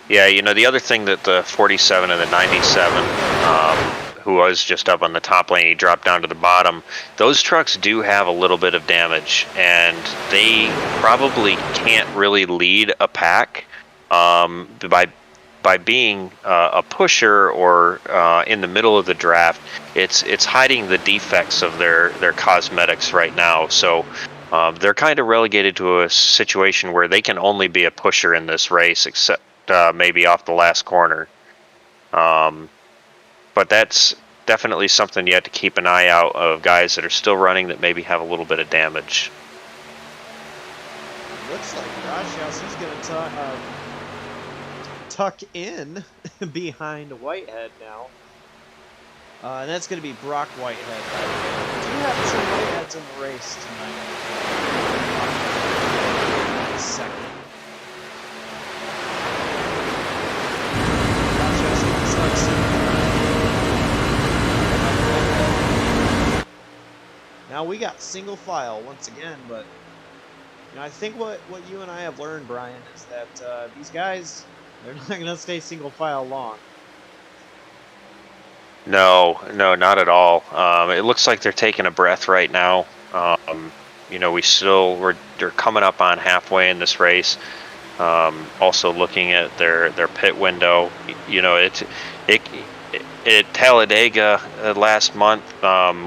Yeah, the other thing that the 47 and the 97, who was just up on the top lane, he dropped down to the bottom. Those trucks do have a little bit of damage, and they probably can't really lead a pack by by being a pusher or in the middle of the draft, it's hiding the defects of their cosmetics right now. So they're kind of relegated to a situation where they can only be a pusher in this race, except maybe off the last corner. But that's definitely something you have to keep an eye out of, guys that are still running that maybe have a little bit of damage. Looks like Grashhouse is going to tuck in behind Whitehead now. And that's going to be Brock Whitehead. We do have two Whiteheads in the race tonight. Second. Now we got single file once again, but you know, I think what you and I have learned, Brian, is that these guys, they're not going to stay single file long. No, not at all. It looks like they're taking a breath right now. You know, they're coming up on halfway in this race. Also looking at their pit window. You know, at Talladega last month,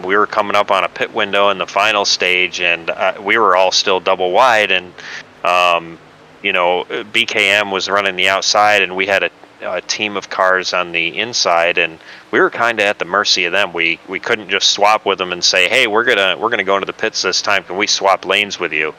we were coming up on a pit window in the final stage, and we were all still double wide, and you know, BKM was running the outside, and we had a team of cars on the inside, and we were kind of at the mercy of them. We couldn't just swap with them and say, hey, we're gonna go into the pits this time, can we swap lanes with you?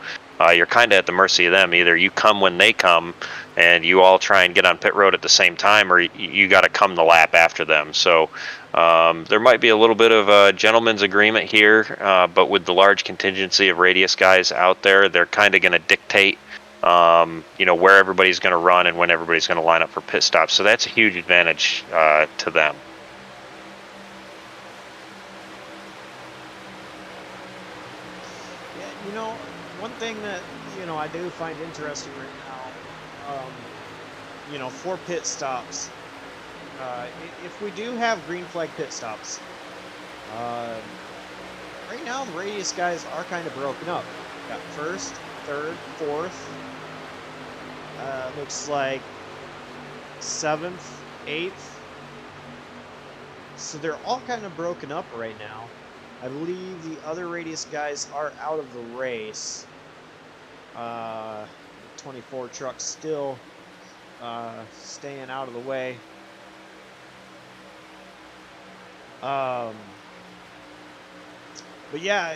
You're kind of at the mercy of them. Either you come when they come and you all try and get on pit road at the same time, or you got to come the lap after them. So there might be a little bit of a gentleman's agreement here, but with the large contingency of Radius guys out there, they're kind of going to dictate you know, where everybody's going to run and when everybody's going to line up for pit stops. So that's a huge advantage to them. Yeah, you know, one thing that, you know, I do find interesting right now, you know, for pit stops, if we do have green flag pit stops, right now the Radius guys are kind of broken up. Got first, third, fourth, looks like 7th, 8th. So they're all kind of broken up right now. I believe the other Radius guys are out of the race. 24 truck still staying out of the way. But yeah,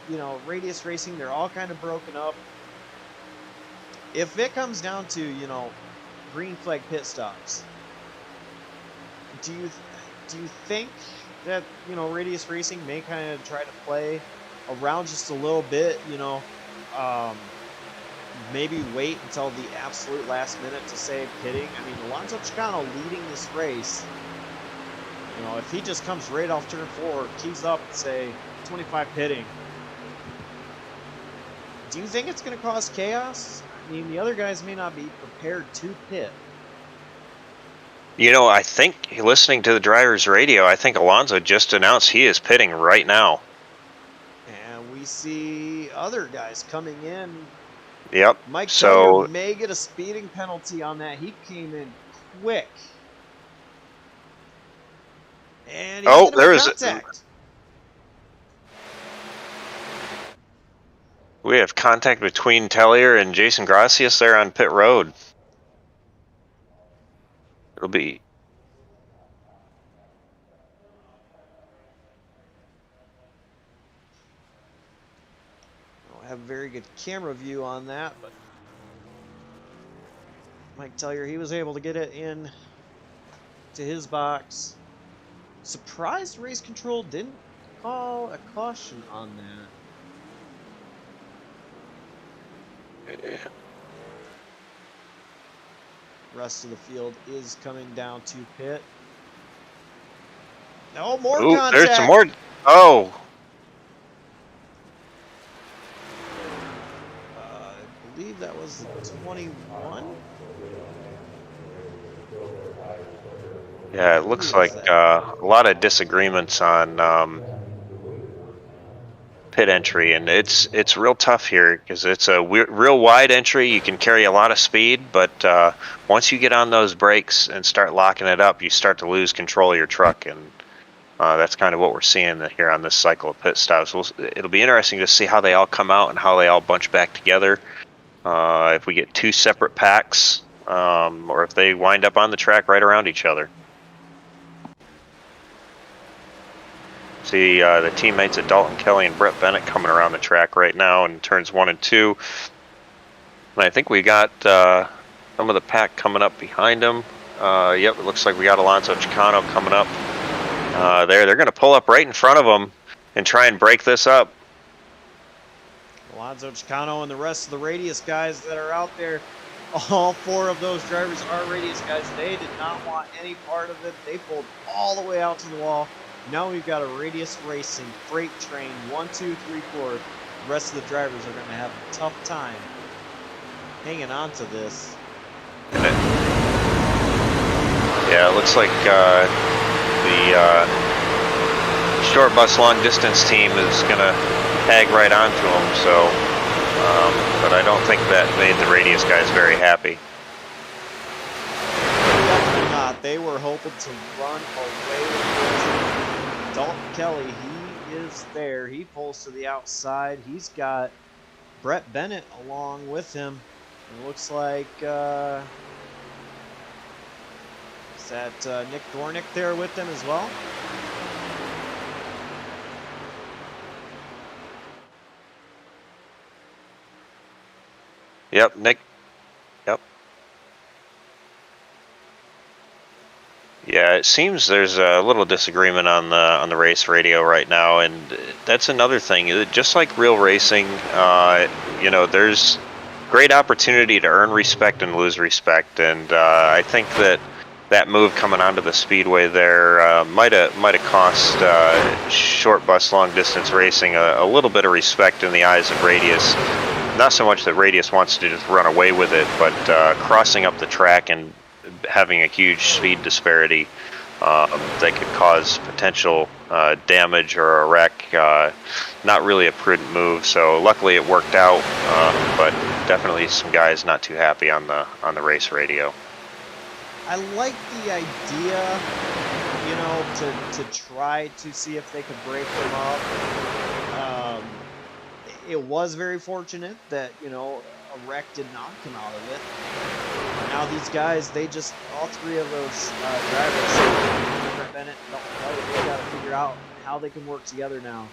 you know, Radius Racing, they're all kind of broken up. If it comes down to, you know, green flag pit stops, do you think that, you know, Radius Racing may kind of try to play around just a little bit, you know, maybe wait until the absolute last minute to say pitting? I mean, Alonso Chicano leading this race. You know, if he just comes right off turn 4, keys up and say 25 pitting, do you think it's going to cause chaos? I mean, the other guys may not be prepared to pit. You know, I think, listening to the driver's radio, I think Alonso just announced he is pitting right now. And we see other guys coming in. Yep. Mike Taylor may get a speeding penalty on that. He came in quick. And he's there is contact. We have contact between Tellier and Jason Gracias there on pit road. It'll be... I don't have a very good camera view on that, but Mike Tellier, he was able to get it in to his box. Surprised race control didn't call a caution on that. Yeah. Rest of the field is coming down to pit. Oh, more Ooh, contact. there's some more. Oh. I believe that was 21. Yeah, it looks like a lot of disagreements on pit entry, and it's real tough here because it's a real wide entry. You can carry a lot of speed, but once you get on those brakes and start locking it up, you start to lose control of your truck, and that's kind of what we're seeing here on this cycle of pit stops. It'll be interesting to see how they all come out and how they all bunch back together. If we get two separate packs, or if they wind up on the track right around each other. See the teammates of Dalton Kelly and Brett Bennett coming around the track right now in turns 1 and 2. And I think we got some of the pack coming up behind them. Yep, it looks like we got Alonso Chicano coming up. They're going to pull up right in front of them and try and break this up. Alonso Chicano and the rest of the Radius guys that are out there, all 4 of those drivers are Radius guys. They did not want any part of it. They pulled all the way out to the wall. Now we've got a Radius Racing freight train, 1, 2, 3, 4. The rest of the drivers are going to have a tough time hanging on to this. Yeah, it looks like the short bus long distance team is going to tag right onto them. So, but I don't think that made the Radius guys very happy. Definitely not. They were hoping to run away with this. Dalton Kelly, he is there. He pulls to the outside. He's got Brett Bennett along with him. It looks like is that Nick Dornick there with them as well? Yep, Nick. Yep. Yeah, it seems there's a little disagreement on the race radio right now, and that's another thing. Just like real racing, you know, there's great opportunity to earn respect and lose respect, and I think that move coming onto the speedway there might have cost short bus long distance racing a little bit of respect in the eyes of Radius. Not so much that Radius wants to just run away with it, but crossing up the track and having a huge speed disparity that could cause potential damage or a wreck. Not really a prudent move. So luckily it worked out, but definitely some guys not too happy on the race radio. I like the idea, you know, to try to see if they could break them up. It was very fortunate that, you know, a wreck did not come out of it. Now these guys, they just, all 3 of those drivers, Brett Bennett and Dalton Kelly, they got to figure out how they can work together now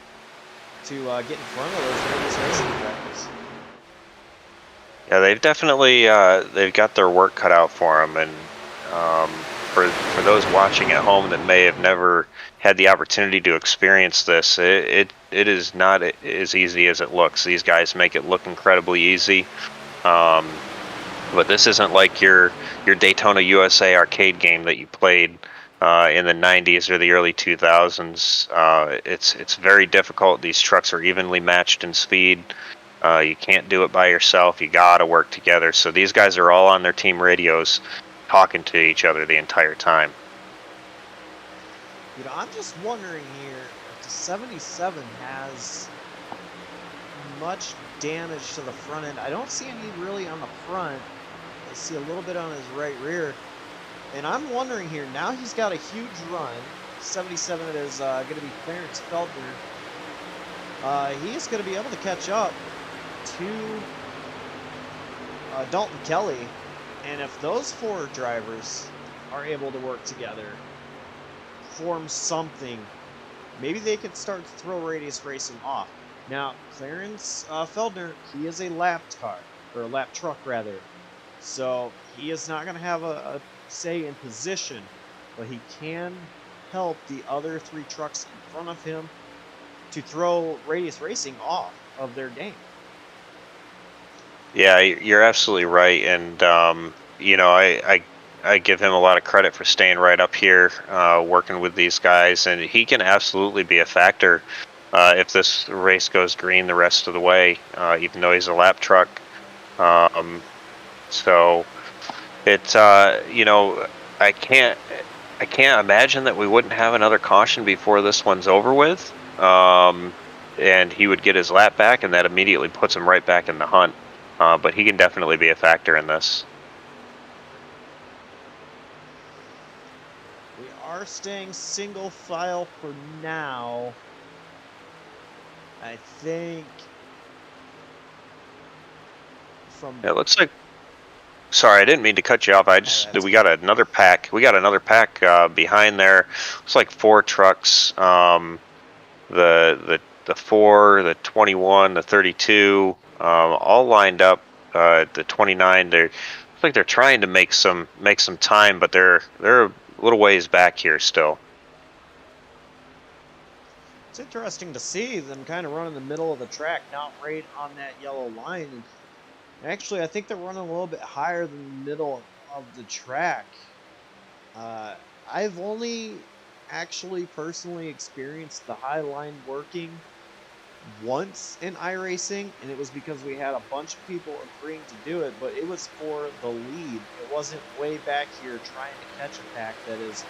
to get in front of those Radius Racing drivers. Yeah, they've definitely they've got their work cut out for them, and for those watching at home that may have never had the opportunity to experience this, it is not as easy as it looks. These guys make it look incredibly easy, but this isn't like your Daytona USA arcade game that you played in the 90s or the early 2000s. It's very difficult. These trucks are evenly matched in speed. You can't do it by yourself. You gotta work together. So these guys are all on their team radios talking to each other the entire time. You know, I'm just wondering here if the 77 has much damage to the front end. I don't see any really on the front. I see a little bit on his right rear. And I'm wondering here, now he's got a huge run. 77 is going to be Clarence Feldner. He is going to be able to catch up to Dalton Kelly. And if those 4 drivers are able to work together, form something, maybe they could start to throw Radius Racing off. Now, Clarence Feldner, he is a lap car, or a lap truck rather. So he is not going to have a say in position, but he can help the other 3 trucks in front of him to throw Radius Racing off of their game. Yeah, you're absolutely right, and you know, I give him a lot of credit for staying right up here, working with these guys, and he can absolutely be a factor if this race goes green the rest of the way, even though he's a lap truck. So it's you know, I can't imagine that we wouldn't have another caution before this one's over with. and he would get his lap back, and that immediately puts him right back in the hunt. But he can definitely be a factor in this. We are staying single file for now. I think from It looks like. Sorry, I didn't mean to cut you off. We got another pack. We got another pack behind there. Looks like 4 trucks. The 4, the 21, the 32, all lined up. The 29. Looks like they're trying to make some time, but they're a little ways back here still. It's interesting to see them kind of run in the middle of the track, not right on that yellow line. And actually, I think they're running a little bit higher than the middle of the track. I've only actually personally experienced the high line working once in iRacing, and it was because we had a bunch of people agreeing to do it, but it was for the lead. It wasn't way back here trying to catch a pack that is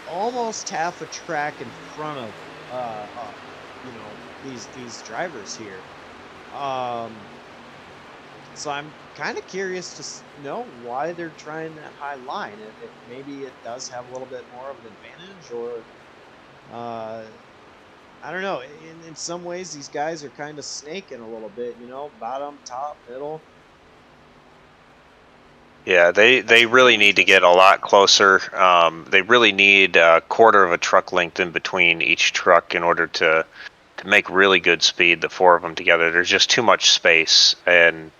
almost half a track in front of these drivers here. So I'm kind of curious to know why they're trying that high line. If maybe it does have a little bit more of an advantage, or I don't know. In some ways, these guys are kind of snaking a little bit. Bottom, top, middle. Yeah, they really need to get a lot closer. They really need a quarter of a truck length in between each truck in order to make really good speed, the 4 of them together. There's just too much space. And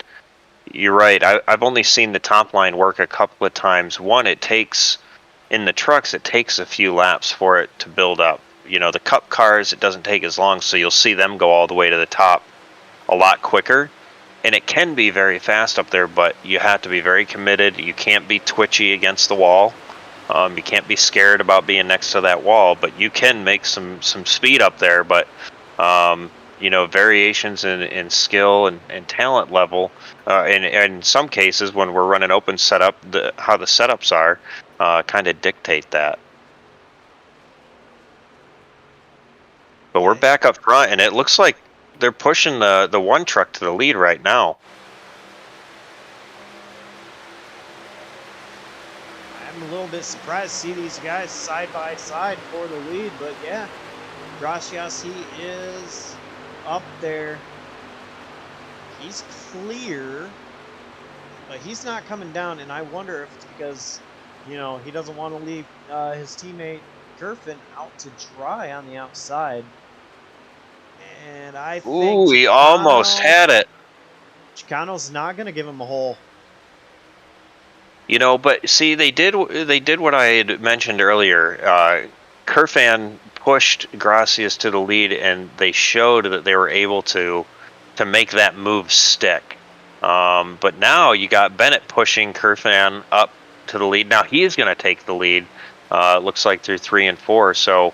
you're right, I've only seen the top line work a couple of times. One, in the trucks, it takes a few laps for it to build up. The cup cars, it doesn't take as long, so you'll see them go all the way to the top a lot quicker. And it can be very fast up there, but you have to be very committed. You can't be twitchy against the wall. You can't be scared about being next to that wall, but you can make some speed up there. But variations in skill and talent level, and in some cases when we're running open setup, how the setups are kind of dictate that. But we're back up front, and it looks like they're pushing the 1 truck to the lead right now. I'm a little bit surprised to see these guys side by side for the lead, but yeah, Gracias, he is up there. He's clear, but he's not coming down, and I wonder if it's because, he doesn't want to leave his teammate Kerfin out to dry on the outside. And I think he almost had it. Chicano's not going to give him a hole. But see, they did what I had mentioned earlier. Kerfan pushed Gracias to the lead, and they showed that they were able to make that move stick. But now you got Bennett pushing Kerfan up to the lead. Now he is going to take the lead. Looks like through 3 and 4. So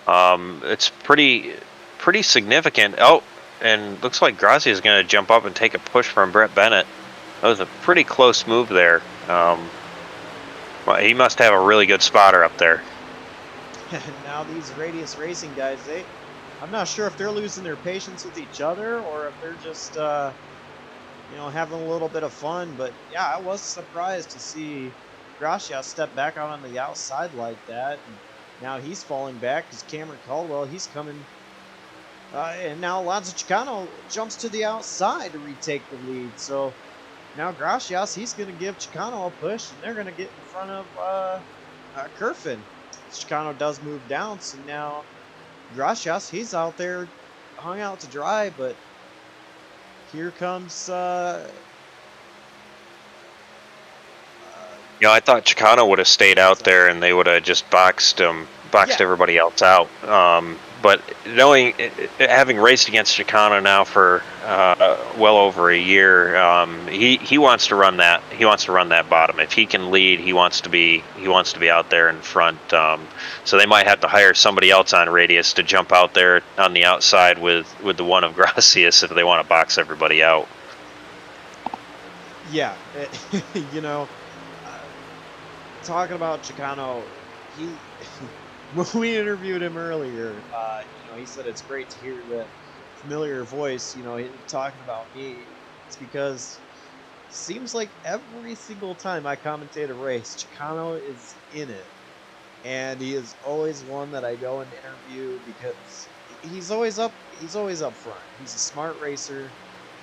it's pretty significant. Oh, and looks like Gracias is going to jump up and take a push from Brett Bennett. That was a pretty close move there. Well, he must have a really good spotter up there. Now these Radius Racing guys, I'm not sure if they're losing their patience with each other or if they're just, having a little bit of fun. But yeah, I was surprised to see Gracia step back out on the outside like that. And now he's falling back because Cameron Caldwell, he's coming. And now Alonso Chicano jumps to the outside to retake the lead. So now Gracias, he's going to give Chicano a push, and they're going to get in front of Kerfin. Chicano does move down, so now Gracias, he's out there hung out to dry, but here comes... I thought Chicano would have stayed out there and they would have just boxed everybody else out. But having raced against Chicano now for well over a year, he wants to run that. He wants to run that bottom. If he can lead, he wants to be out there in front. So they might have to hire somebody else on Radius to jump out there on the outside with the 1 of Gracias if they want to box everybody out. Yeah, talking about Chicano, when we interviewed him earlier, he said it's great to hear that familiar voice, talking about me, it's because it seems like every single time I commentate a race, Chicano is in it. And he is always one that I go and interview because he's always up front. He's a smart racer.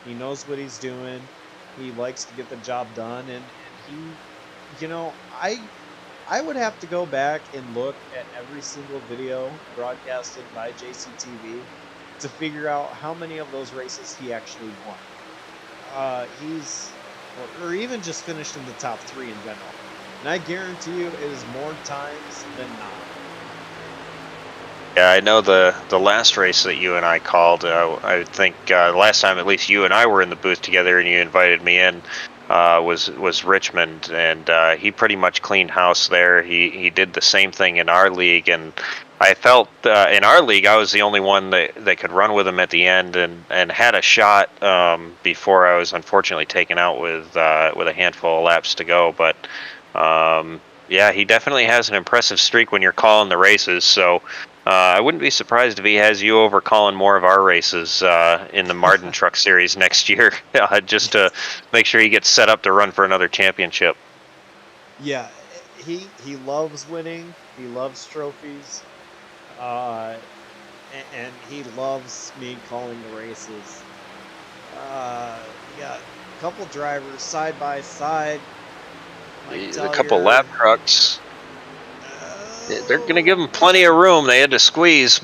He knows what he's doing. He likes to get the job done, and he, you know, I would have to go back and look at every single video broadcasted by JCTV to figure out how many of those races he actually won. He's or even just finished in the top 3 in general. And I guarantee you it is more times than not. Yeah, I know the last race that you and I called. I think the last time at least you and I were in the booth together, and you invited me in, was Richmond, and he pretty much cleaned house there. He did the same thing in our league, and I felt in our league I was the only one that could run with him at the end, and had a shot before I was unfortunately taken out with a handful of laps to go. But yeah, he definitely has an impressive streak when you're calling the races. So. I wouldn't be surprised if he has you over calling more of our races in the Martin Truck Series next year, just to make sure he gets set up to run for another championship. Yeah, he loves winning. He loves trophies, and he loves me calling the races. We got a couple drivers side by side. A couple lap trucks. They're going to give him plenty of room. They had to squeeze,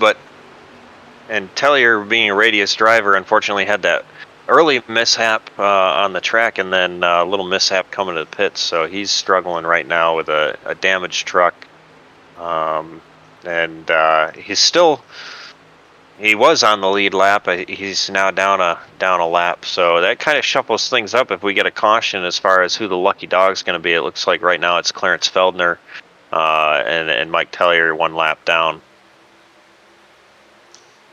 and Tellier, being a radius driver, unfortunately had that early mishap on the track, and then a little mishap coming to the pits. So he's struggling right now with a damaged truck, and he was on the lead lap. He's now down a lap. So that kind of shuffles things up if we get a caution as far as who the lucky dog's going to be. It looks like right now it's Clarence Feldner. And Mike Tellier 1 lap down.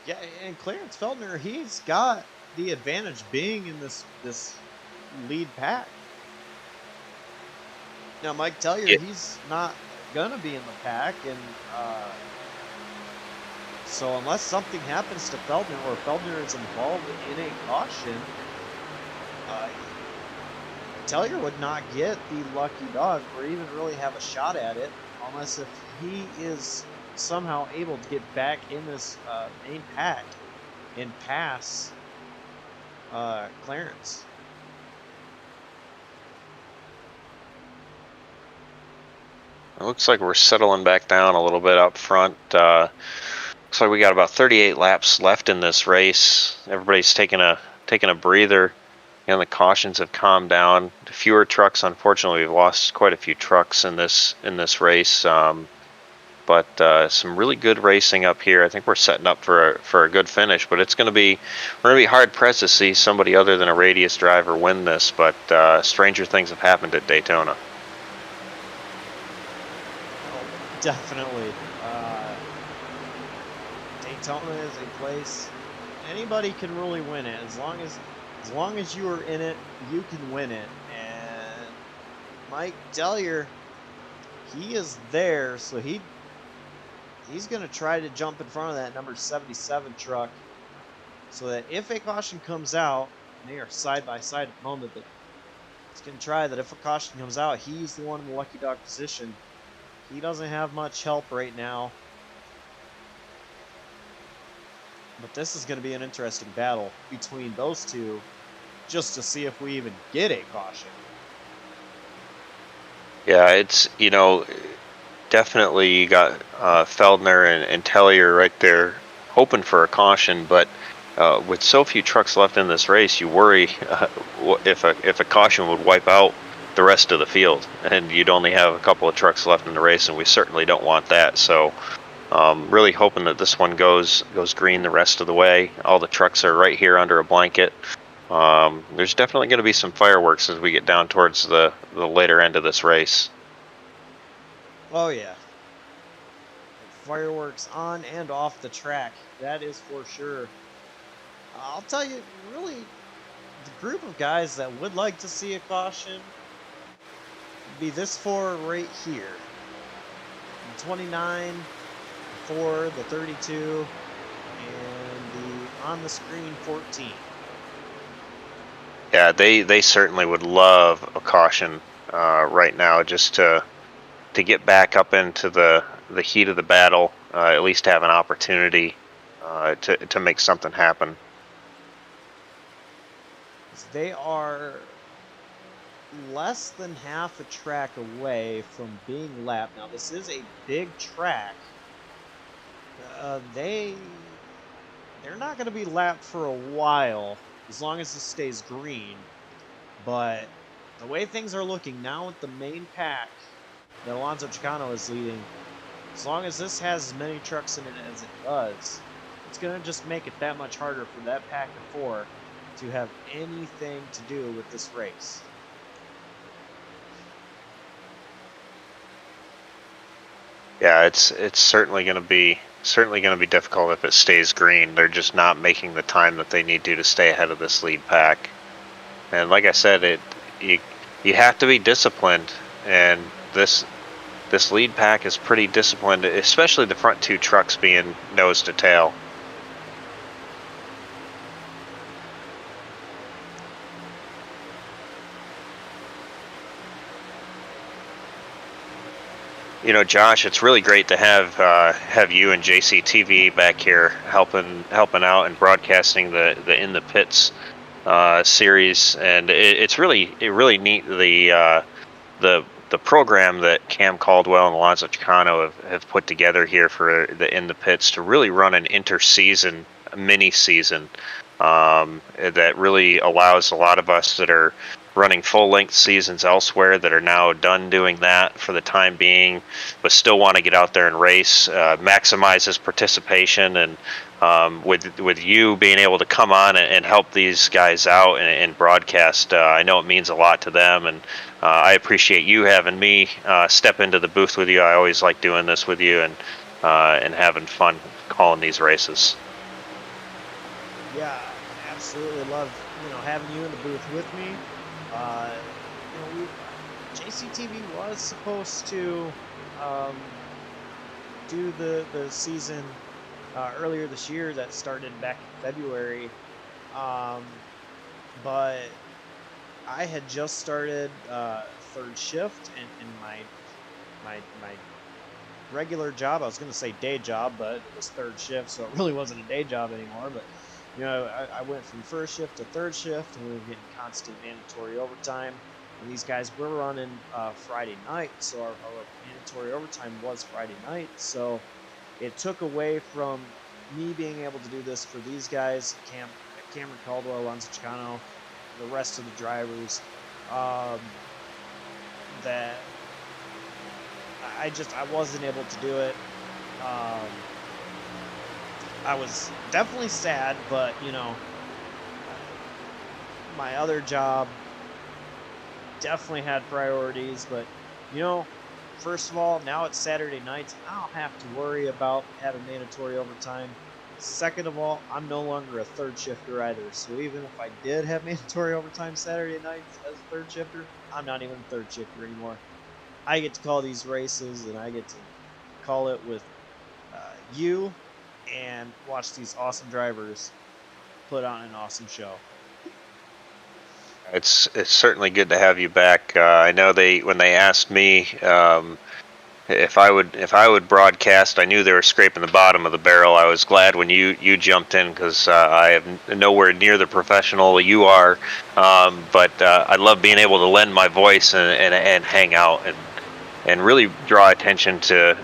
Yeah, and Clarence Feldner, he's got the advantage being in this lead pack. Now, Mike Tellier, he's not gonna be in the pack, and so unless something happens to Feldner or Feldner is involved in a caution, Tellier would not get the lucky dog or even really have a shot at it unless if he is somehow able to get back in this main pack and pass Clarence. It looks like we're settling back down a little bit up front. Looks like we got about 38 laps left in this race. Everybody's taking a breather. The cautions have calmed down. Fewer trucks, unfortunately. We've lost quite a few trucks in this race. But some really good racing up here. I think we're setting up for a good finish. But we're going to be hard pressed to see somebody other than a radius driver win this. But stranger things have happened at Daytona. Oh, definitely. Daytona is a place anybody can really win it as long as you are in it, you can win it. And Mike Tellier, he is there, so he's going to try to jump in front of that number 77 truck so that if a caution comes out, and they are side by side at the moment, but he's going to try that if a caution comes out, he's the one in the lucky dog position. He doesn't have much help right now. But this is going to be an interesting battle between those two just to see if we even get a caution. Yeah, it's, definitely you got Feldner and Tellier right there hoping for a caution, but with so few trucks left in this race, you worry if a caution would wipe out the rest of the field, and you'd only have a couple of trucks left in the race, and we certainly don't want that. So really hoping that this one goes green the rest of the way. All the trucks are right here under a blanket. There's definitely going to be some fireworks as we get down towards the later end of this race. Oh yeah, fireworks on and off the track, that is for sure. I'll tell you, really, the group of guys that would like to see a caution would be this four right here. The 29, the 4, the 32, and the on the screen 14. Yeah, they certainly would love a caution right now, just to get back up into the heat of the battle, at least have an opportunity to make something happen. They are less than half a track away from being lapped. Now, this is a big track. They're not going to be lapped for a while, as long as this stays green. But the way things are looking now with the main pack that Alonso Chicano is leading, as long as this has as many trucks in it as it does, it's going to just make it that much harder for that pack of 4 to have anything to do with this race. Yeah, it's certainly going to be difficult if it stays green. They're just not making the time that they need to stay ahead of this lead pack. And like I said, you have to be disciplined, and this lead pack is pretty disciplined, especially the front 2 trucks being nose to tail. You know, Josh, it's really great to have you and JCTV back here helping out and broadcasting the In the Pits series, and it's really neat, the program that Cam Caldwell and Alonso Chicano have put together here for the In the Pits to really run an inter-season mini season that really allows a lot of us that are running full-length seasons elsewhere, that are now done doing that for the time being, but still want to get out there and race, maximizes participation, and with you being able to come on and help these guys out and broadcast, I know it means a lot to them, and I appreciate you having me step into the booth with you. I always like doing this with you and having fun calling these races. Yeah, absolutely love having you in the booth with me. JCTV was supposed to do the season earlier this year that started back in February, but I had just started third shift in my regular job. I was going to say day job, but it was third shift, so it really wasn't a day job anymore. But I went from first shift to third shift, and we were getting constant mandatory overtime. And these guys were running Friday night, so our mandatory overtime was Friday night. So it took away from me being able to do this for these guys, Cameron Caldwell, Alonso Chicano, the rest of the drivers, that I wasn't able to do it. I was definitely sad, but my other job definitely had priorities. But first of all, now it's Saturday nights. I don't have to worry about having mandatory overtime. Second of all, I'm no longer a third shifter either. So even if I did have mandatory overtime Saturday nights as a third shifter, I'm not even a third shifter anymore. I get to call these races, and I get to call it with you and watch these awesome drivers put on an awesome show. It's certainly good to have you back. I know when they asked me if I would broadcast, I knew they were scraping the bottom of the barrel. I was glad when you jumped in, because I am nowhere near the professional you are, but I love being able to lend my voice and hang out and really draw attention to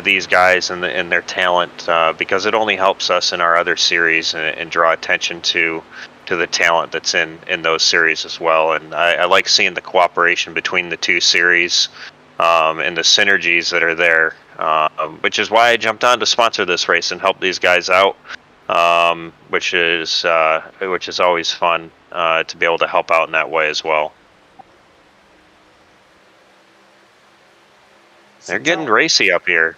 these guys and their talent, because it only helps us in our other series and draw attention to the talent that's in those series as well. And I like seeing the cooperation between the two series, and the synergies that are there, which is why I jumped on to sponsor this race and help these guys out, which is always fun to be able to help out in that way as well. They're getting racy up here.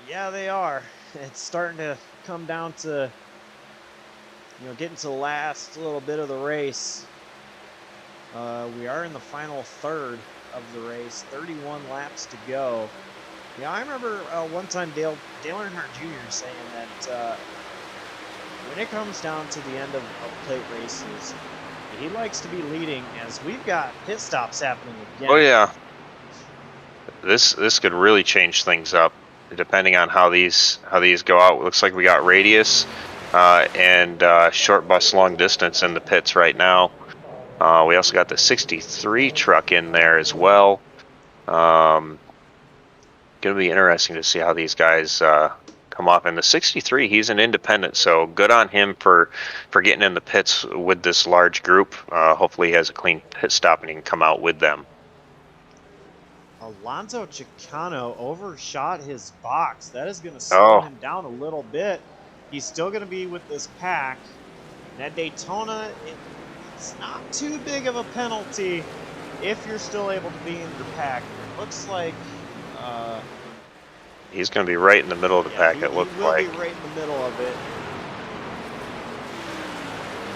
Yeah, they are. It's starting to come down to getting to the last little bit of the race. We are in the final third of the race, 31 laps to go. I remember one time Dale Earnhardt Jr. saying that when when it comes down to the end of plate races, he likes to be leading, as we've got pit stops happening again. Oh yeah, this could really change things up depending on how these go out. It looks like we got radius and short bus long distance in the pits right now. We also got the 63 truck in there as well. Going to be interesting to see how these guys come off. And the 63, he's an independent, so good on him for getting in the pits with this large group. Hopefully he has a clean pit stop and he can come out with them. Alonso Chicano overshot his box. That is going to slow him down a little bit. He's still going to be with this pack. And at Daytona, it's not too big of a penalty if you're still able to be in the pack. It looks like he's going to be right in the middle of the pack. It looked like he will be right in the middle of it.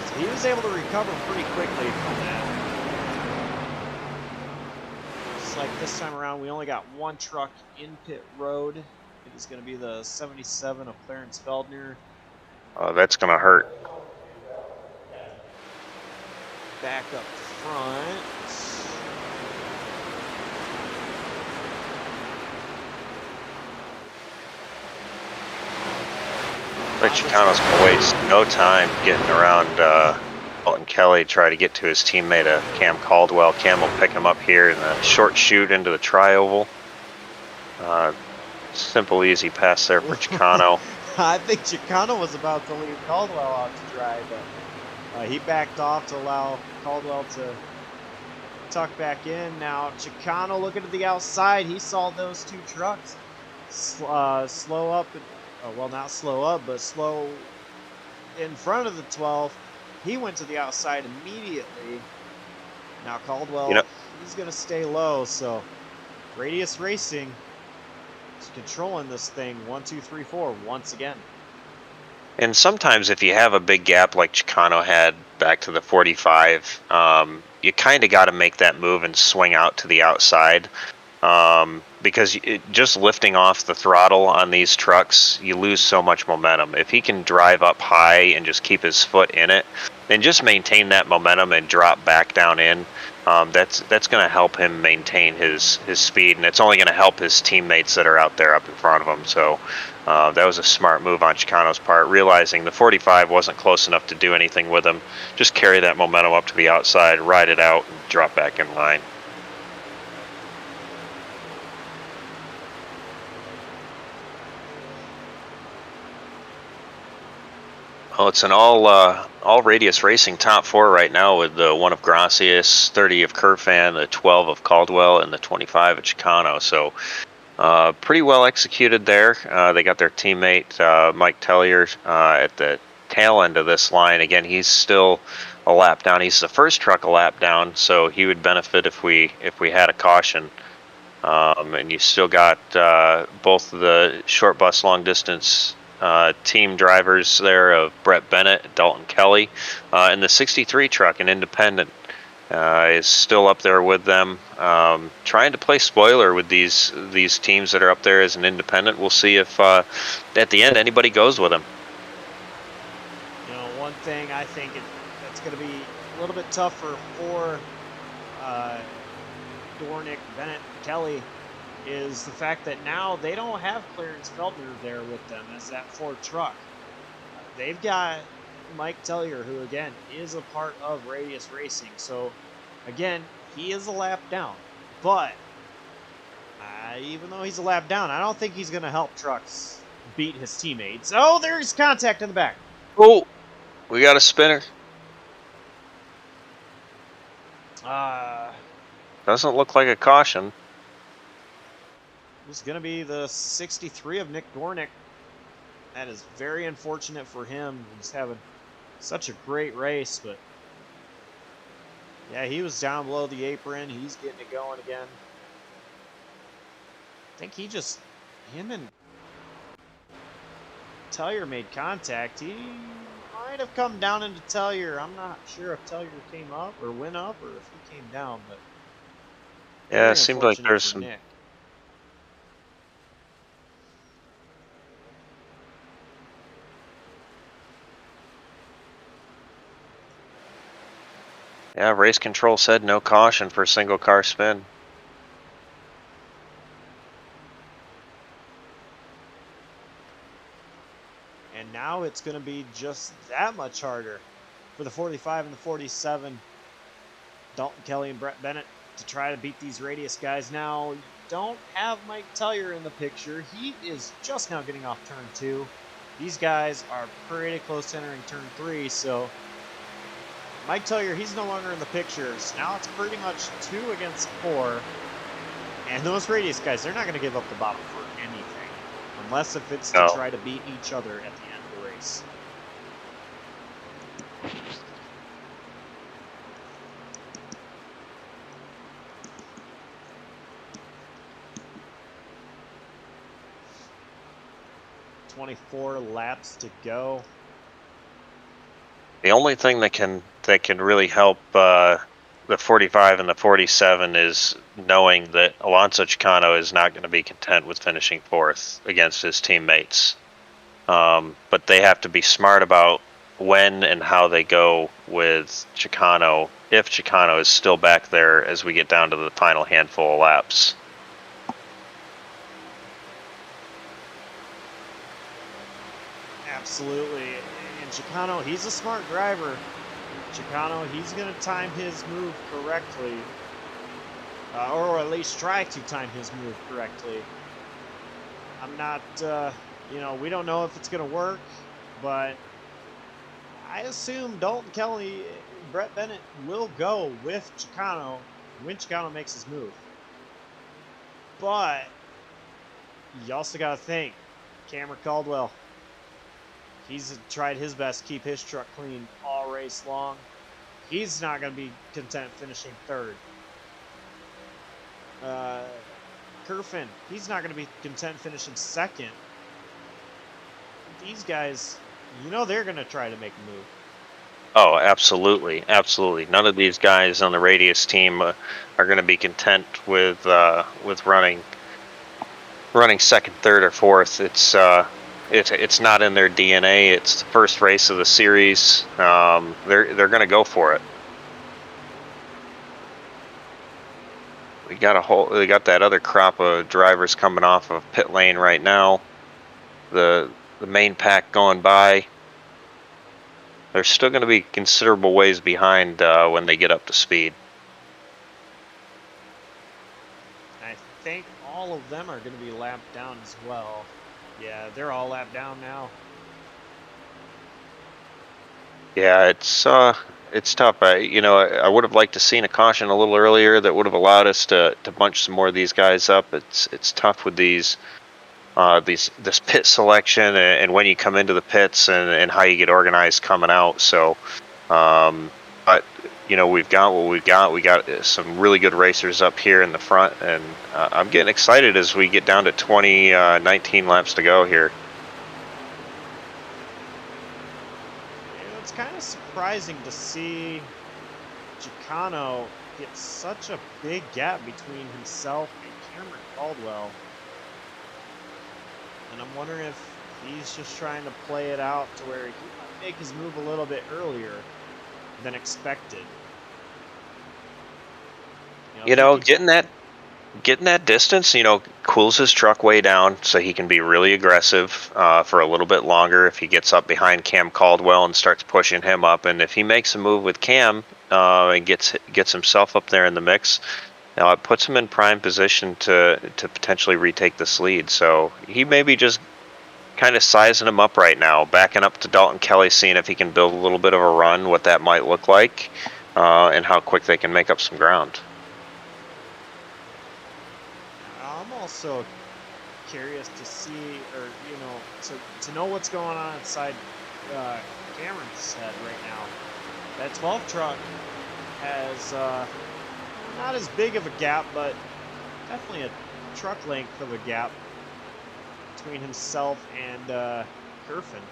So he was able to recover pretty quickly from that. Just like this time around, we only got one truck in pit road. It is going to be the 77 of Clarence Feldner. That's going to hurt. Back up front. Chicano's going to waste no time getting around Dalton Kelly, try to get to his teammate Cam Caldwell. Cam will pick him up here in the short shoot into the tri-oval. Simple, easy pass there for Chicano. I think Chicano was about to leave Caldwell out to dry, but he backed off to allow Caldwell to tuck back in. Now Chicano looking to the outside. He saw those two trucks slow up. Well, not slow up, but slow in front of the 12. He went to the outside immediately. Now Caldwell, he's going to stay low, so Radius Racing is controlling this thing 1, 2, 3, 4 once again. And sometimes if you have a big gap like Chicano had back to the 45, you kind of got to make that move and swing out to the outside. Because just lifting off the throttle on these trucks, you lose so much momentum. If he can drive up high and just keep his foot in it, and just maintain that momentum and drop back down in, that's going to help him maintain his speed, and it's only going to help his teammates that are out there up in front of him. So that was a smart move on Chicano's part, realizing the 45 wasn't close enough to do anything with him. Just carry that momentum up to the outside, ride it out, and drop back in line. Oh, it's an all Radius Racing top 4 right now with the 1 of Gracias, 30 of Curfan, the 12 of Caldwell, and the 25 of Chicano. So pretty well executed there. They got their teammate Mike Tellier at the tail end of this line. Again, he's still a lap down. He's the first truck a lap down, so he would benefit if we had a caution. And you still got both the short bus long distance team drivers there of Brett Bennett, Dalton Kelly, and the 63 truck, an independent, is still up there with them, trying to play spoiler with these teams that are up there as an independent. We'll see if at the end anybody goes with them. You know, one thing I think that's going to be a little bit tougher for Dornick, Bennett, Kelly is the fact that now they don't have Clarence Feldner there with them as that Ford truck. They've got Mike Tellier, who again is a part of Radius Racing. So again, he is a lap down, but even though he's a lap down, I don't think he's going to help trucks beat his teammates. Oh, there's contact in the back. Oh, we got a spinner. Doesn't look like a caution. It's going to be the 63 of Nick Dornick. That is very unfortunate for him. He's having such a great race, but yeah, he was down below the apron. He's getting it going again. I think him and Tellier made contact. He might have come down into Tellier. I'm not sure if Tellier came up or went up or if he came down, but yeah, it seemed like there's some Nick. Yeah, race control said no caution for single car spin. And now it's going to be just that much harder for the 45 and the 47. Dalton Kelly and Brett Bennett to try to beat these radius guys. Now, you don't have Mike Tellier in the picture. He is just now getting off turn 2. These guys are pretty close to entering turn 3, so Mike Tellier, he's no longer in the picture. So now it's pretty much 2 against 4. And those radius guys, they're not going to give up the bottom for anything. Unless if it's to try to beat each other at the end of the race. .24 laps to go. The only thing that can really help the 45 and the 47 is knowing that Alonso Chicano is not going to be content with finishing 4th against his teammates. But they have to be smart about when and how they go with Chicano, if Chicano is still back there as we get down to the final handful of laps. Absolutely. And Chicano, he's a smart driver. Chicano, he's going to time his move correctly. Or at least try to time his move correctly. I'm not, we don't know if it's going to work, but I assume Dalton Kelly, Brett Bennett will go with Chicano when Chicano makes his move. But you also got to think, Cameron Caldwell, he's tried his best to keep his truck clean all race long. He's not going to be content finishing 3rd. Kerfin, he's not going to be content finishing 2nd. These guys, they're going to try to make a move. Oh, absolutely, absolutely. None of these guys on the Radius team are going to be content with running 2nd, 3rd, or 4th. It's not in their DNA. It's the first race of the series. They're going to go for it. We got that other crop of drivers coming off of pit lane right now. The main pack going by. They're still going to be considerable ways behind when they get up to speed. I think all of them are going to be lapped down as well. Yeah, they're all lapped down now. Yeah, it's tough. I would have liked to seen a caution a little earlier that would have allowed us to bunch some more of these guys up. It's tough with this pit selection and when you come into the pits and how you get organized coming out. So, but we've got what we've got. We got some really good racers up here in the front, and I'm getting excited as we get down to 19 laps to go here. It's kind of surprising to see Chicano get such a big gap between himself and Cameron Caldwell. And I'm wondering if he's just trying to play it out to where he might make his move a little bit earlier than expected. Getting that distance, cools his truck way down so he can be really aggressive for a little bit longer if he gets up behind Cam Caldwell and starts pushing him up. And if he makes a move with Cam and gets himself up there in the mix, it puts him in prime position to potentially retake this lead. So he may be just kind of sizing him up right now, backing up to Dalton Kelly, seeing if he can build a little bit of a run, what that might look like, and how quick they can make up some ground. I'm also curious to see, or to know what's going on inside Cameron's head right now. That 12 truck has not as big of a gap, but definitely a truck length of a gap between himself and Kerfin.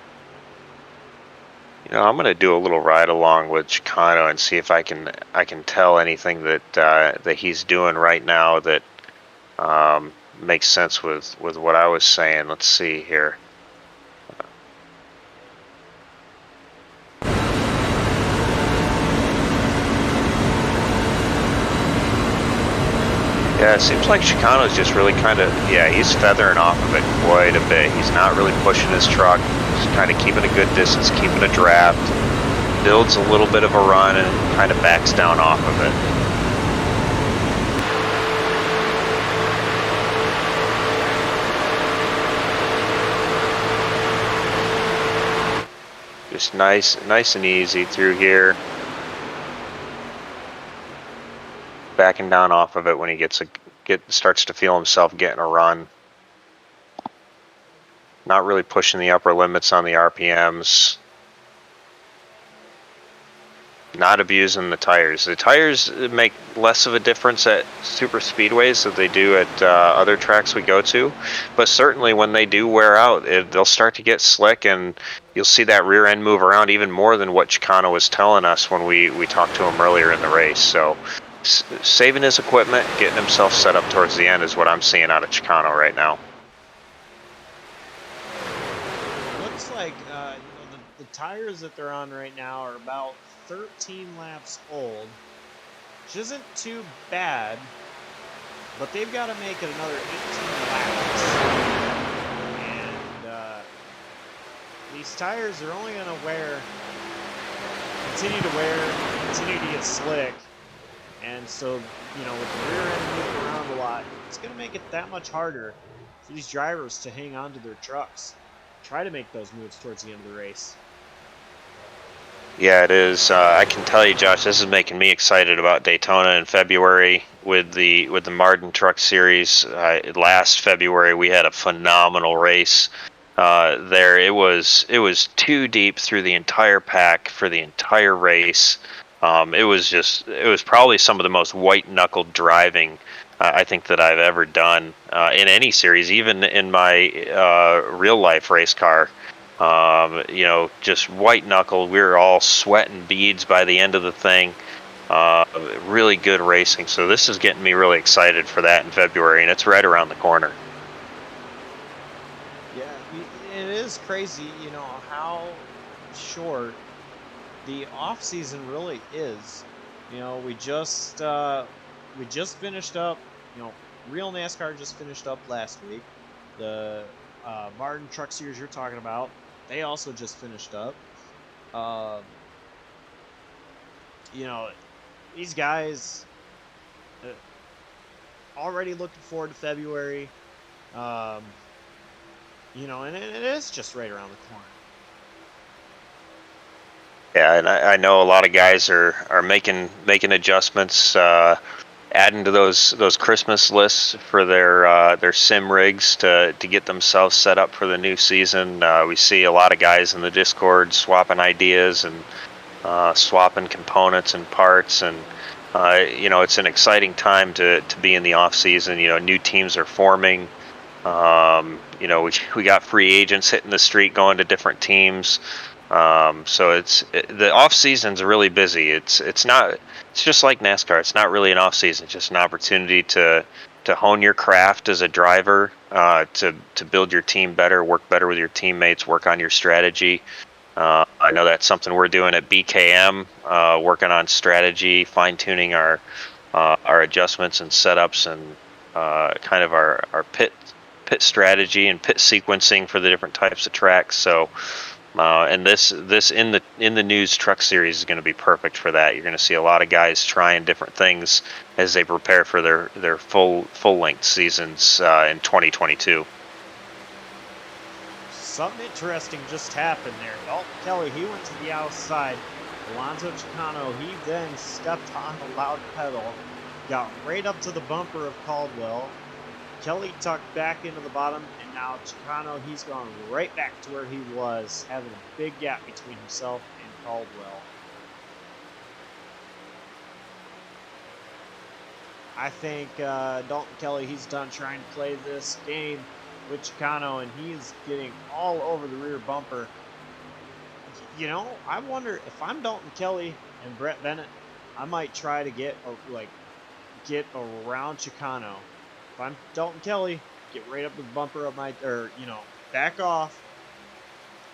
I'm going to do a little ride along with Chicano and see if I can tell anything that he's doing right now that makes sense with what I was saying. Let's see here. Yeah, it seems like Chicano's just really kind of, yeah, he's feathering off of it quite a bit. He's not really pushing his truck. He's kind of keeping a good distance, keeping a draft. Builds a little bit of a run and kind of backs down off of it. Just nice and easy through here. Backing down off of it when he starts to feel himself getting a run. Not really pushing the upper limits on the RPMs. Not abusing the tires. The tires make less of a difference at super speedways than they do at other tracks we go to, but certainly when they do wear out, they'll start to get slick, and you'll see that rear end move around even more than what Chicano was telling us when we talked to him earlier in the race. So saving his equipment, getting himself set up towards the end is what I'm seeing out of Chicano right now. Looks like the tires that they're on right now are about 13 laps old, which isn't too bad, but they've got to make it another 18 laps. And these tires are only going to continue to get slick. And so, with the rear end moving around a lot, it's going to make it that much harder for these drivers to hang on to their trucks. Try to make those moves towards the end of the race. Yeah, it is. I can tell you, Josh, this is making me excited about Daytona in February with the Martin Truck Series. Last February, we had a phenomenal race there. It was too deep through the entire pack for the entire race. It was probably some of the most white-knuckled driving I think that I've ever done in any series, even in my real-life race car. Just white knuckle. We were all sweating beads by the end of the thing. Really good racing. So this is getting me really excited for that in February, and it's right around the corner. Yeah, it is crazy, how short the off season really is. We just finished up. Real NASCAR just finished up last week. The Martin Truck Series you're talking about, they also just finished up. These guys already looking forward to February. And it is just right around the corner. Yeah, and I know a lot of guys are making adjustments, adding to those Christmas lists for their sim rigs to get themselves set up for the new season. We see a lot of guys in the Discord swapping ideas and swapping components and parts, and it's an exciting time to be in the off season. New teams are forming. We got free agents hitting the street, going to different teams. So the off season's really busy. It's just like NASCAR. It's not really an off season. It's just an opportunity to hone your craft as a driver, to build your team better, work better with your teammates, work on your strategy. I know that's something we're doing at BKM, working on strategy, fine tuning our adjustments and setups, and kind of our pit strategy and pit sequencing for the different types of tracks. So. And this in the News Truck Series is going to be perfect for that. You're going to see a lot of guys trying different things as they prepare for their full length seasons in 2022. Something interesting just happened there. Dalton Kelly, he went to the outside. Alonso Chicano, he then stepped on the loud pedal, got right up to the bumper of Caldwell. Kelly tucked back into the bottom, and now Chicano, he's gone right back to where he was, having a big gap between himself and Caldwell. I think Dalton Kelly, he's done trying to play this game with Chicano, and he's getting all over the rear bumper. I wonder if I'm Dalton Kelly and Brett Bennett, I might try to get around Chicano. If I'm Dalton Kelly, get right up to the bumper of back off,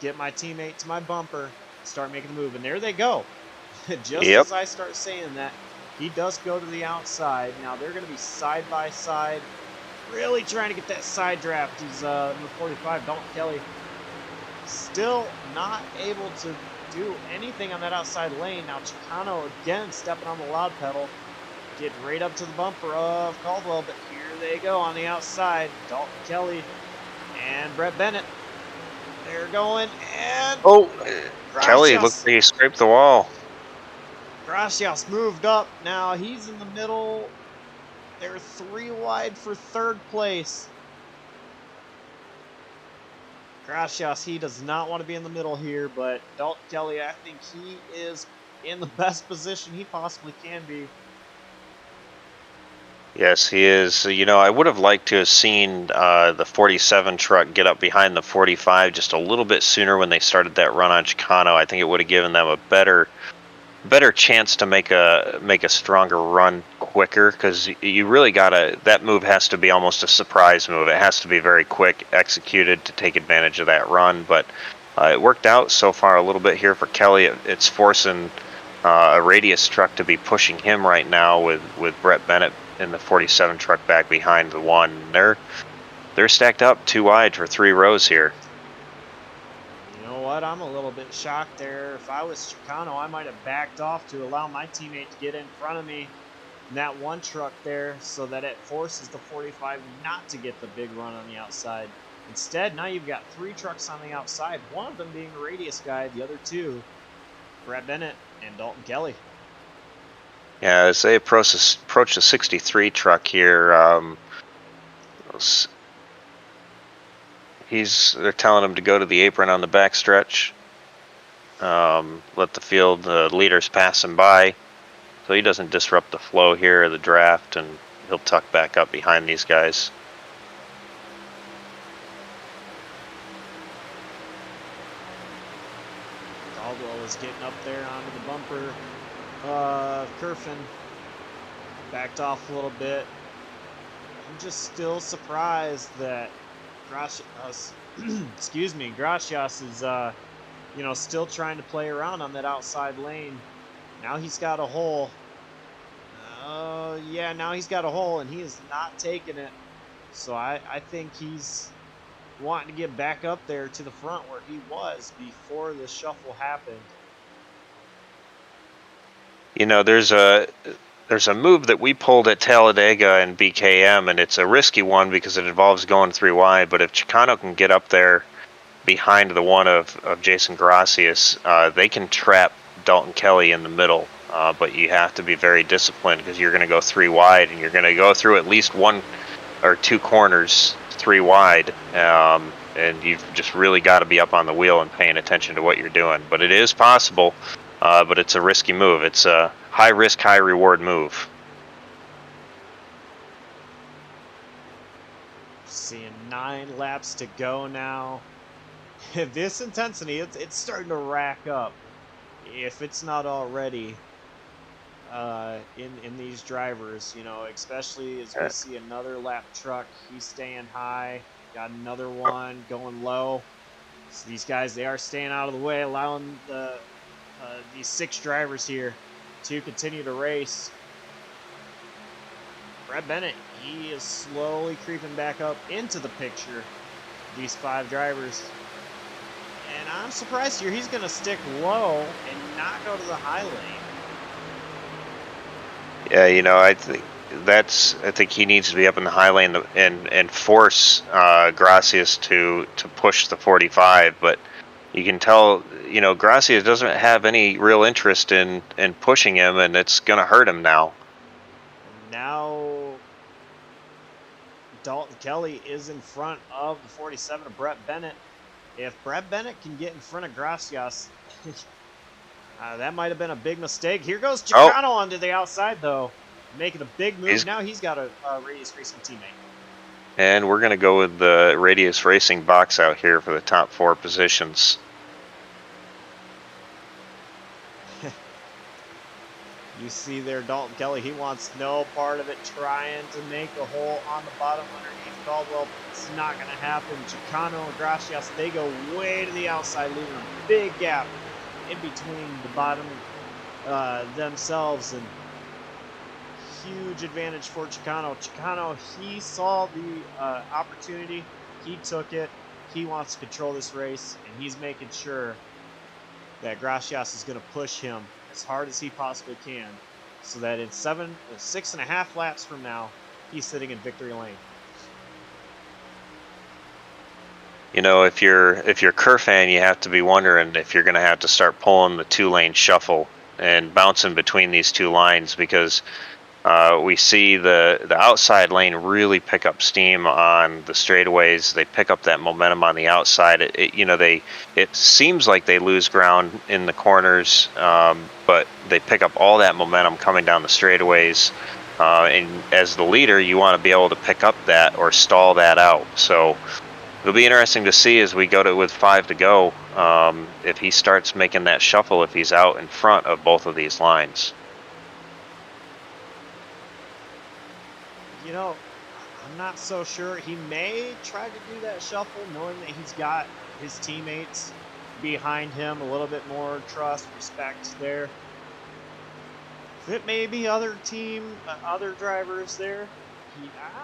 get my teammate to my bumper, start making the move, and there they go. Just as I start saying that, He does go to the outside. Now they're going to be side by side, really trying to get that side draft. He's number 45, Dalton Kelly, still not able to do anything on that outside lane. Now Chicano again stepping on the loud pedal, getting right up to the bumper of Caldwell, but here they go on the outside. Dalton Kelly and Brett Bennett. They're going, and Oh, Kelly looked Gracias. like he scraped the wall. Gracias moved up. Now he's in the middle. They're 3 wide for 3rd place. Gracias, he does not want to be in the middle here, but Dalton Kelly, I think he is in the best position he possibly can be. Yes, he is. You know, I would have liked to have seen the 47 truck get up behind the 45 just a little bit sooner when they started that run on Chicano. I think it would have given them a better chance to make a stronger run quicker, because you really gotta, that move has to be almost a surprise move. It has to be very quick executed to take advantage of that run, but it worked out so far a little bit here for Kelly. It's forcing a radius truck to be pushing him right now with Brett Bennett in the 47 truck back behind the one. They're stacked up 2 wide for 3 rows here. You know what? I'm a little bit shocked there. If I was Chicano, I might have backed off to allow my teammate to get in front of me in that one truck there, so that it forces the 45 not to get the big run on the outside. Instead, now you've got 3 trucks on the outside, one of them being the radius guy, the other 2, Brett Bennett and Dalton Kelly. Yeah, as they approach the 63 truck here, they're telling him to go to the apron on the backstretch. Let the field leaders pass him by, so he doesn't disrupt the flow here of the draft, and he'll tuck back up behind these guys. Caldwell is getting up there onto the bumper. Kerfin backed off a little bit. I'm just still surprised that Gracias, Gracias is, still trying to play around on that outside lane. Now he's got a hole. Now he's got a hole, and he is not taking it. So I think he's wanting to get back up there to the front where he was before the shuffle happened. You know, there's a move that we pulled at Talladega and BKM, and it's a risky one because it involves going 3 wide. But if Chicano can get up there behind the one of Jason Gracias, they can trap Dalton Kelly in the middle. But you have to be very disciplined, because you're going to go 3 wide, and you're going to go through at least 1 or 2 corners 3 wide. And you've just really got to be up on the wheel and paying attention to what you're doing. But it is possible. But it's a risky move. It's a high risk, high reward move. Seeing 9 laps to go now. This intensity, it's starting to rack up, if it's not already, in these drivers. Especially as we see another lap truck. He's staying high. Got another one going low. So these guys, they are staying out of the way, allowing these 6 drivers here to continue to race. Brett Bennett, he is slowly creeping back up into the picture. These 5 drivers. And I'm surprised here he's going to stick low and not go to the high lane. Yeah, I think he needs to be up in the high lane and force Gracias to push the 45, but you can tell, Gracias doesn't have any real interest in pushing him, and it's going to hurt him now. Now, Dalton Kelly is in front of the 47 of Brett Bennett. If Brett Bennett can get in front of Gracias, that might have been a big mistake. Here goes Chicano onto the outside, though, making a big move. Now he's got a Radius Racing teammate. And we're going to go with the Radius Racing box out here for the top 4 positions. You see there, Dalton Kelly, he wants no part of it, trying to make a hole on the bottom underneath Caldwell. It's not going to happen. Chicano and Gracias, they go way to the outside, leaving a big gap in between the bottom themselves and huge advantage for Chicano. Chicano, he saw the opportunity. He took it. He wants to control this race, and he's making sure that Gracias is going to push him as hard as he possibly can, so that in 6.5 laps from now, he's sitting in victory lane. You know, if you're Kerr fan, you have to be wondering if you're going to have to start pulling the 2-lane shuffle and bouncing between these two lines, because we see the outside lane really pick up steam on the straightaways. They pick up that momentum on the outside. It seems like they lose ground in the corners, but they pick up all that momentum coming down the straightaways. And as the leader, you want to be able to pick up that or stall that out. So it'll be interesting to see as we go with 5 to go, if he starts making that shuffle, if he's out in front of both of these lines. You know, I'm not so sure. He may try to do that shuffle, knowing that he's got his teammates behind him, a little bit more trust, respect there. It may be other drivers there.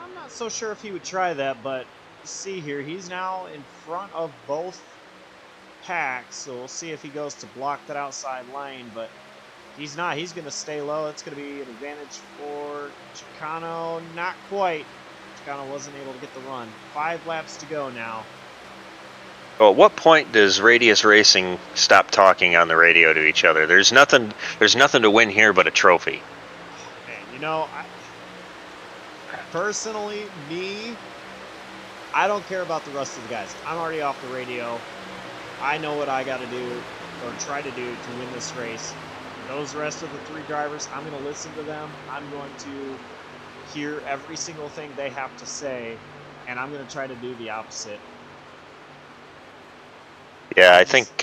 I'm not so sure if he would try that, but see here, he's now in front of both packs, so we'll see if he goes to block that outside lane, but he's not. He's going to stay low. It's going to be an advantage for Chicano. Not quite. Chicano wasn't able to get the run. 5 laps to go now. Well, at what point does Radius Racing stop talking on the radio to each other? There's nothing to win here but a trophy. Man, you know, personally, I don't care about the rest of the guys. I'm already off the radio. I know what I got to do or try to do to win this race. Those rest of the 3 drivers, I'm going to listen to them. I'm going to hear every single thing they have to say, and I'm going to try to do the opposite. Yeah, I think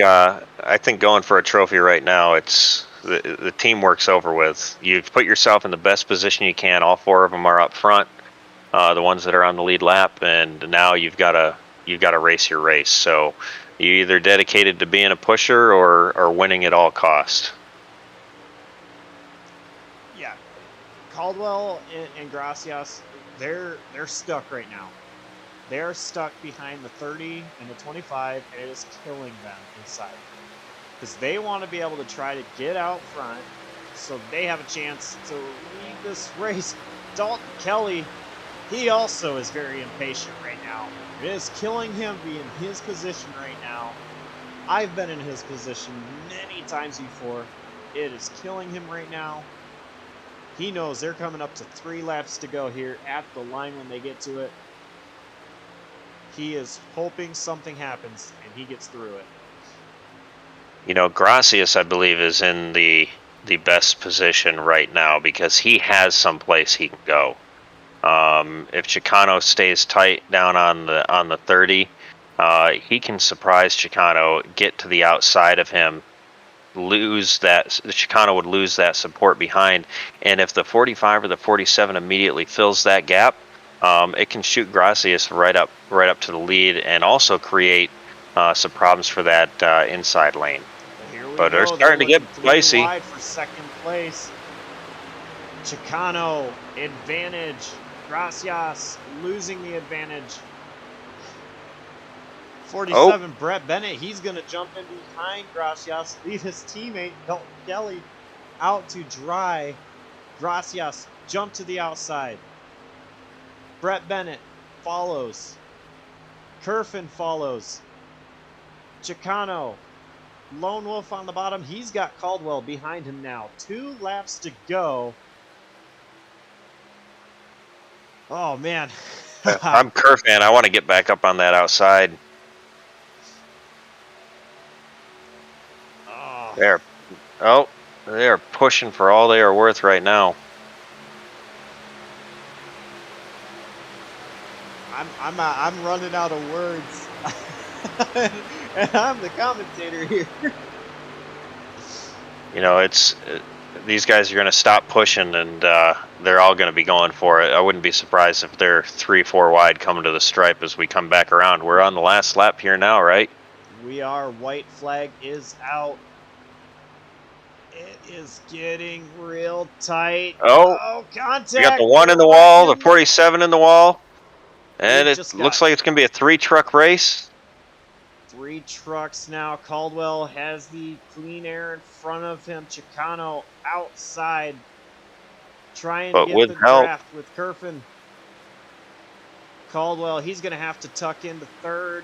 going for a trophy right now, it's the teamwork's over with. You've put yourself in the best position you can. All 4 of them are up front, the ones that are on the lead lap, and now you've got to race your race. So you're either dedicated to being a pusher or winning at all cost. Yeah, Caldwell and Gracias, they're stuck right now. They're stuck behind the 30 and the 25, and it is killing them inside. Because they want to be able to try to get out front so they have a chance to lead this race. Dalton Kelly, he also is very impatient right now. It is killing him being in his position right now. I've been in his position many times before. It is killing him right now. He knows they're coming up to 3 laps to go here at the line when they get to it. He is hoping something happens and he gets through it. You know, Gracias, I believe, is in the best position right now because he has someplace he can go. If Chicano stays tight down on the 30, he can surprise Chicano, get to the outside of him, Chicano would lose that support behind, and if the 45 or the 47 immediately fills that gap, it can shoot Gracias right up to the lead and also create some problems for that inside lane. But they're starting to get dicey. Wide for second place. Chicano advantage. Gracias losing the advantage. 47, Brett Bennett, he's going to jump in behind Gracias, leave his teammate, Dalton Kelly, out to dry. Gracias jump to the outside. Brett Bennett follows. Kerfin follows. Chicano, Lone Wolf on the bottom. He's got Caldwell behind him now. 2 laps to go. Oh, man. I'm Kerr fan. I want to get back up on that outside. They are pushing for all they are worth right now. I'm running out of words. And I'm the commentator here. You know, these guys are going to stop pushing, and they're all going to be going for it. I wouldn't be surprised if they're 3-4 wide coming to the stripe as we come back around. We're on the last lap here now, right? We are. White flag is out. It is getting real tight. Oh, Oh, we got the contact. 1 in They're the wall, the wrecking. 47 in the wall, and We've it just looks got like it's going to be a 3-truck race. 3 trucks now. Caldwell has the clean air in front of him. Chicano outside trying to But get with the help, draft with Kerfin. Caldwell, he's going to have to tuck into third.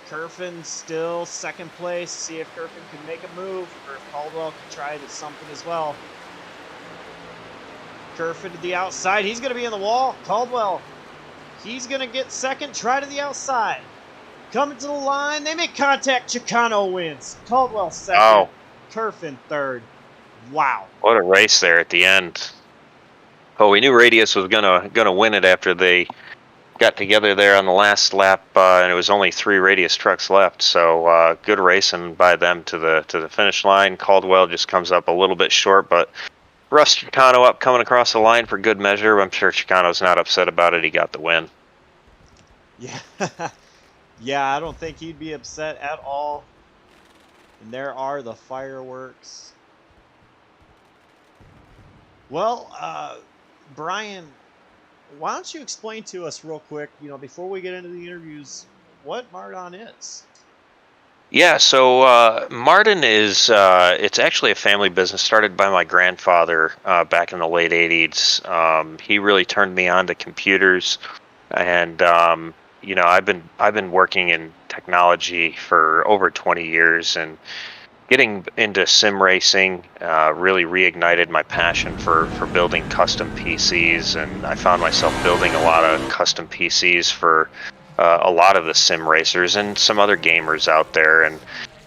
Kerfin still second place. See if Kerfin can make a move or if Caldwell can try to something as well. Kerfin to the outside. He's going to be in the wall. Caldwell, he's going to get second. Try to the outside. Coming to the line. They make contact. Chicano wins. Caldwell second. oh, Kerfin third. Wow. what a race there at the end. Oh, we knew Radius was gonna win it after they got together there on the last lap, and it was only 3 Radius trucks left. So good racing by them to the finish line. Caldwell just comes up a little bit short, but Russ Chicano up coming across the line for good measure. I'm sure Chicano's not upset about it. He got the win. Yeah. Yeah, I don't think he'd be upset at all. And there are the fireworks. Well, Brian, why don't you explain to us real quick, before we get into the interviews, what Mardon is? Yeah, so Martin is it's actually a family business started by my grandfather back in the late 80s. He really turned me on to computers, and I've been working in technology for over 20 years, and getting into sim racing really reignited my passion for building custom PCs, and I found myself building a lot of custom PCs for a lot of the sim racers and some other gamers out there. And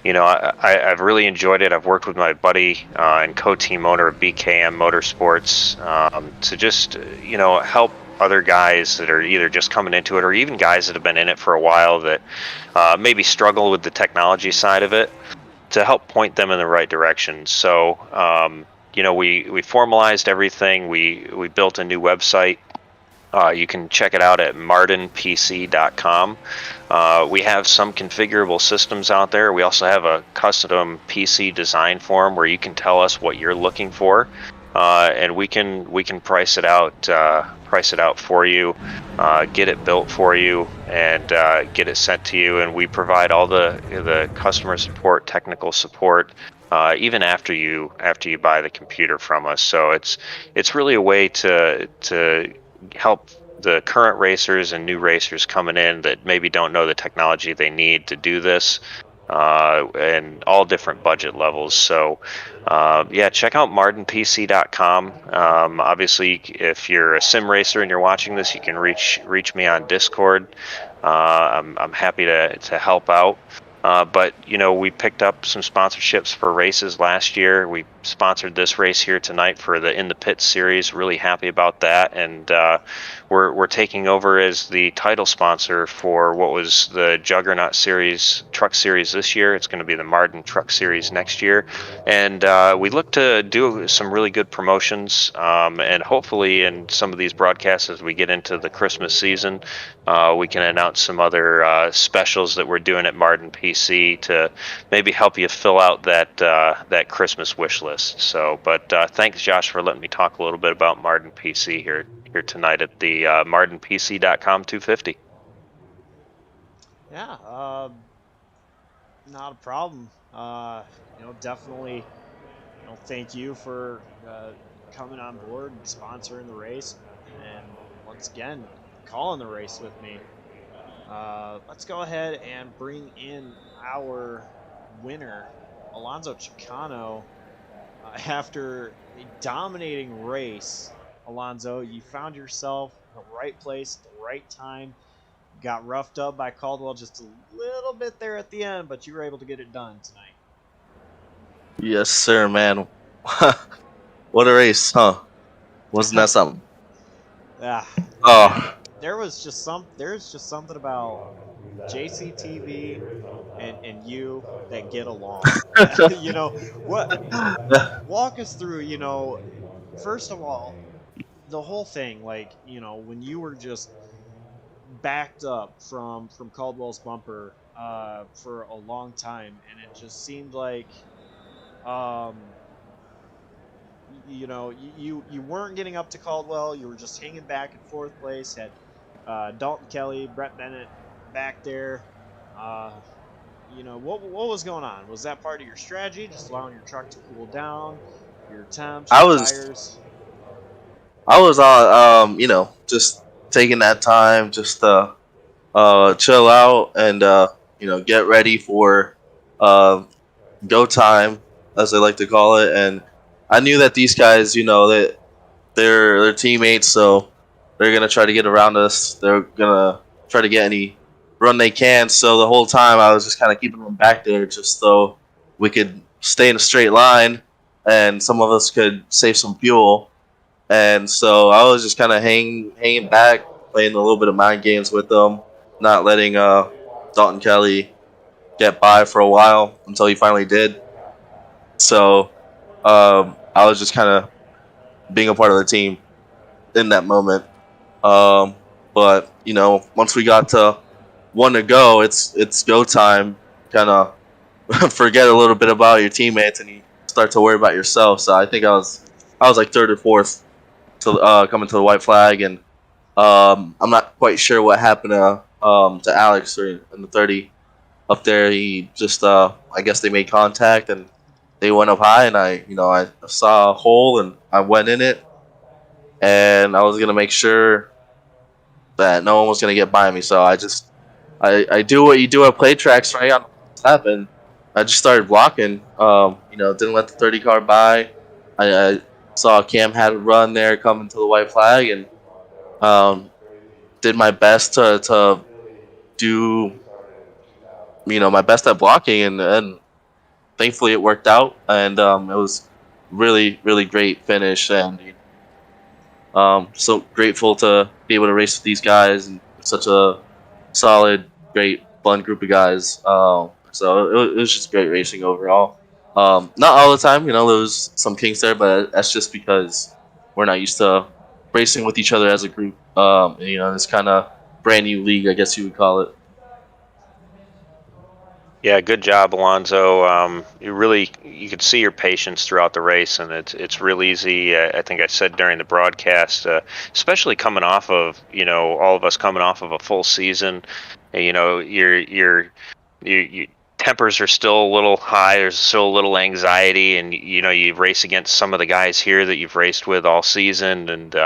I've really enjoyed it. I've worked with my buddy and co-team owner of BKM Motorsports to just help other guys that are either just coming into it or even guys that have been in it for a while that maybe struggle with the technology side of it, to help point them in the right direction. So, we formalized everything. We built a new website. You can check it out at martinpc.com. We have some configurable systems out there. We also have a custom PC design form where you can tell us what you're looking for, and we can price it out for you, get it built for you, and get it sent to you. And we provide all the customer support, technical support, even after you buy the computer from us. So it's really a way to help the current racers and new racers coming in that maybe don't know the technology they need to do this, and all different budget levels. So check out martinpc.com. Obviously, if you're a sim racer and you're watching this, you can reach me on Discord. I'm happy to help out. But we picked up some sponsorships for races last year. We sponsored this race here tonight for the In the Pit series. Really happy about that, and we're taking over as the title sponsor for what was the Juggernaut Series Truck Series this year. It's going to be the Martin Truck Series next year, and we look to do some really good promotions, and hopefully in some of these broadcasts as we get into the Christmas season, we can announce some other specials that we're doing at Martin PC to maybe help you fill out that Christmas wish list. So, but thanks, Josh, for letting me talk a little bit about Martin PC here tonight at the martinpc.com 250. Yeah, not a problem. Definitely, thank you for coming on board, sponsoring the race, and once again, calling the race with me. Let's go ahead and bring in our winner, Alonso Chicano. After a dominating race, Alonso, you found yourself in the right place at the right time. Got roughed up by Caldwell just a little bit there at the end, but you were able to get it done tonight. Yes, sir, man. What a race, huh? Wasn't that something? Yeah, man. Oh, There's just something about JCTV and you that get along. What? Walk us through. First of all, the whole thing, like when you were just backed up from Caldwell's bumper, for a long time, and it just seemed like um, you weren't getting up to Caldwell. You were just hanging back in fourth place. Had Dalton Kelly, Brett Bennett back there. Uh, what was going on? Was that part of your strategy, just allowing your truck to cool down, your temps, I your was tires? I was on just taking that time just to chill out and get ready for uh, go time, as I like to call it. And I knew that these guys, that they're teammates, so they're gonna try to get around us. They're gonna try to get any run they can. So the whole time I was just kind of keeping them back there, just so we could stay in a straight line, and some of us could save some fuel. And so I was just kind of hanging back, playing a little bit of mind games with them, not letting Dalton Kelly get by for a while until he finally did. So I was just kind of being a part of the team in that moment. Um, but once we got to one to go, it's go time. Kind of forget a little bit about your teammates and you start to worry about yourself. So I think I was like third or fourth to coming to the white flag, and I'm not quite sure what happened to Alex or in the 30 up there. He just I guess they made contact and they went up high, and I saw a hole and I went in it, and I was gonna make sure that no one was gonna get by me. So I do what you do at play tracks, right on the lap, and I just started blocking. Didn't let the 30 car by. I saw Cam had a run there coming to the white flag, and um, did my best to do my best at blocking, and thankfully it worked out, and it was really really great finish, and so grateful to be able to race with these guys and such a solid, great, fun group of guys. So it was just great racing overall. Not all the time, there was some kinks there, but that's just because we're not used to racing with each other as a group. This kind of brand new league, I guess you would call it. Yeah, good job, Alonso. You could see your patience throughout the race, and it's real easy. I think I said during the broadcast, especially coming off of all of us coming off of a full season. Your tempers are still a little high. There's still a little anxiety, and you race against some of the guys here that you've raced with all season, and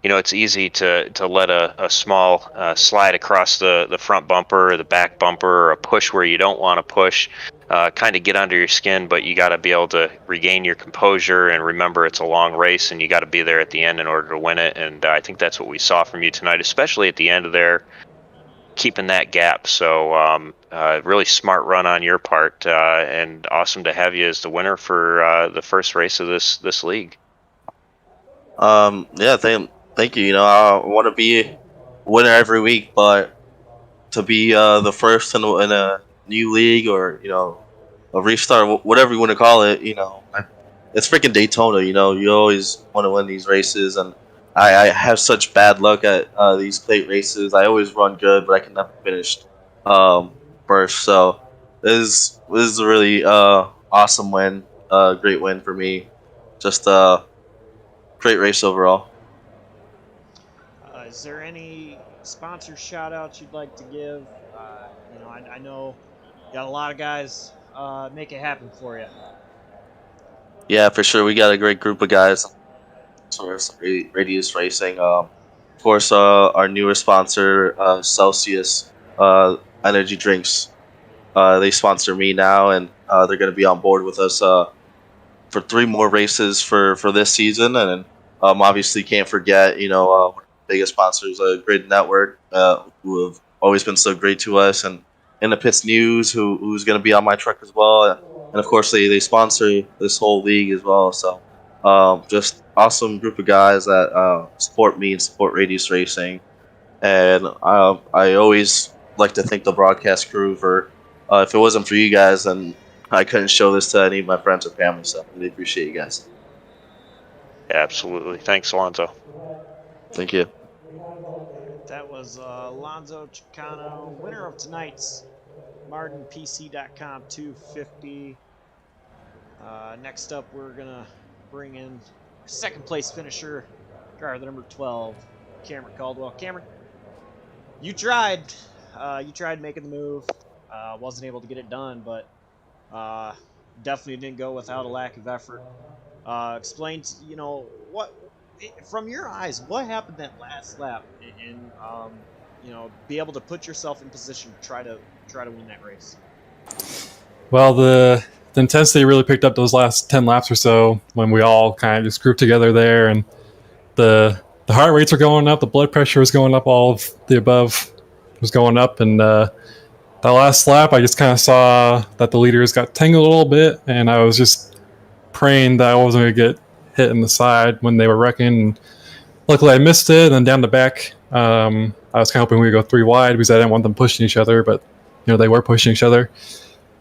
it's easy to let a small slide across the front bumper or the back bumper, or a push where you don't want to push, kind of get under your skin. But you got to be able to regain your composure and remember it's a long race, and you got to be there at the end in order to win it. And I think that's what we saw from you tonight, especially at the end of there, keeping that gap. So really smart run on your part, and awesome to have you as the winner for the first race of this league. Yeah, thank you. I want to be a winner every week, but to be the first in a new league, or a restart, whatever you want to call it, it's freaking Daytona. You always want to win these races, and I have such bad luck at these plate races. I always run good, but I can never finish um, first. So this is a really awesome win, great win for me. Just great race overall. Is there any sponsor shout outs you'd like to give? I know you got a lot of guys make it happen for you. Yeah, for sure. We got a great group of guys. Source Radius Racing. Of course, our newest sponsor, Celsius Energy Drinks. They sponsor me now, and they're going to be on board with us for three more races for this season. And obviously can't forget, one of the biggest sponsors, Grid Network, who have always been so great to us, and in the Pits News, who's going to be on my truck as well. And of course, they sponsor this whole league as well. So just awesome group of guys that support me and support Radius Racing. And I always like to thank the broadcast crew for, if it wasn't for you guys, then I couldn't show this to any of my friends or family. So I really appreciate you guys. Absolutely. Thanks, Alonso. Thank you. That was Alonzo Chicano, winner of tonight's MartinPC.com 250. Next up, we're gonna bring in our second place finisher, driver number 12, Cameron Caldwell. Cameron, you tried. You tried making the move. Wasn't able to get it done, but definitely didn't go without a lack of effort. Explain, what from your eyes, what happened that last lap, and be able to put yourself in position to try to win that race. Well, the intensity really picked up those last 10 laps or so when we all kind of just grouped together there, and the heart rates were going up, the blood pressure was going up, all of the above was going up, and that last lap, I just kind of saw that the leaders got tangled a little bit, and I was just praying that I wasn't going to get hit in the side when they were wrecking. And luckily, I missed it, and then down the back, I was kind of hoping we would go 3 wide because I didn't want them pushing each other, but they were pushing each other.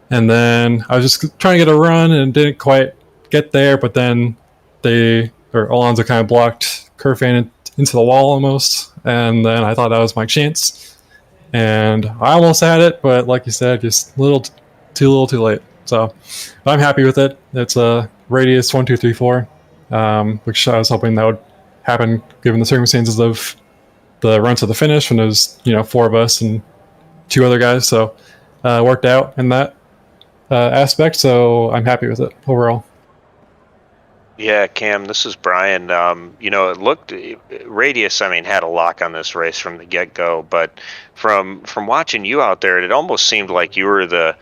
And then I was just trying to get a run and didn't quite get there, but then Alonso kind of blocked Curfan into the wall almost, and then I thought that was my chance. And I almost had it, but like you said, just a little too late. So I'm happy with it. It's a radius 1, 2, 3, 4, which I was hoping that would happen given the circumstances of the run to the finish when there's 4 of us and 2 other guys. So worked out in that aspect. So I'm happy with it overall. Yeah, Cam, this is Brian. It looked Radius. I mean, had a lock on this race from the get-go. But from watching you out there, it almost seemed like you were the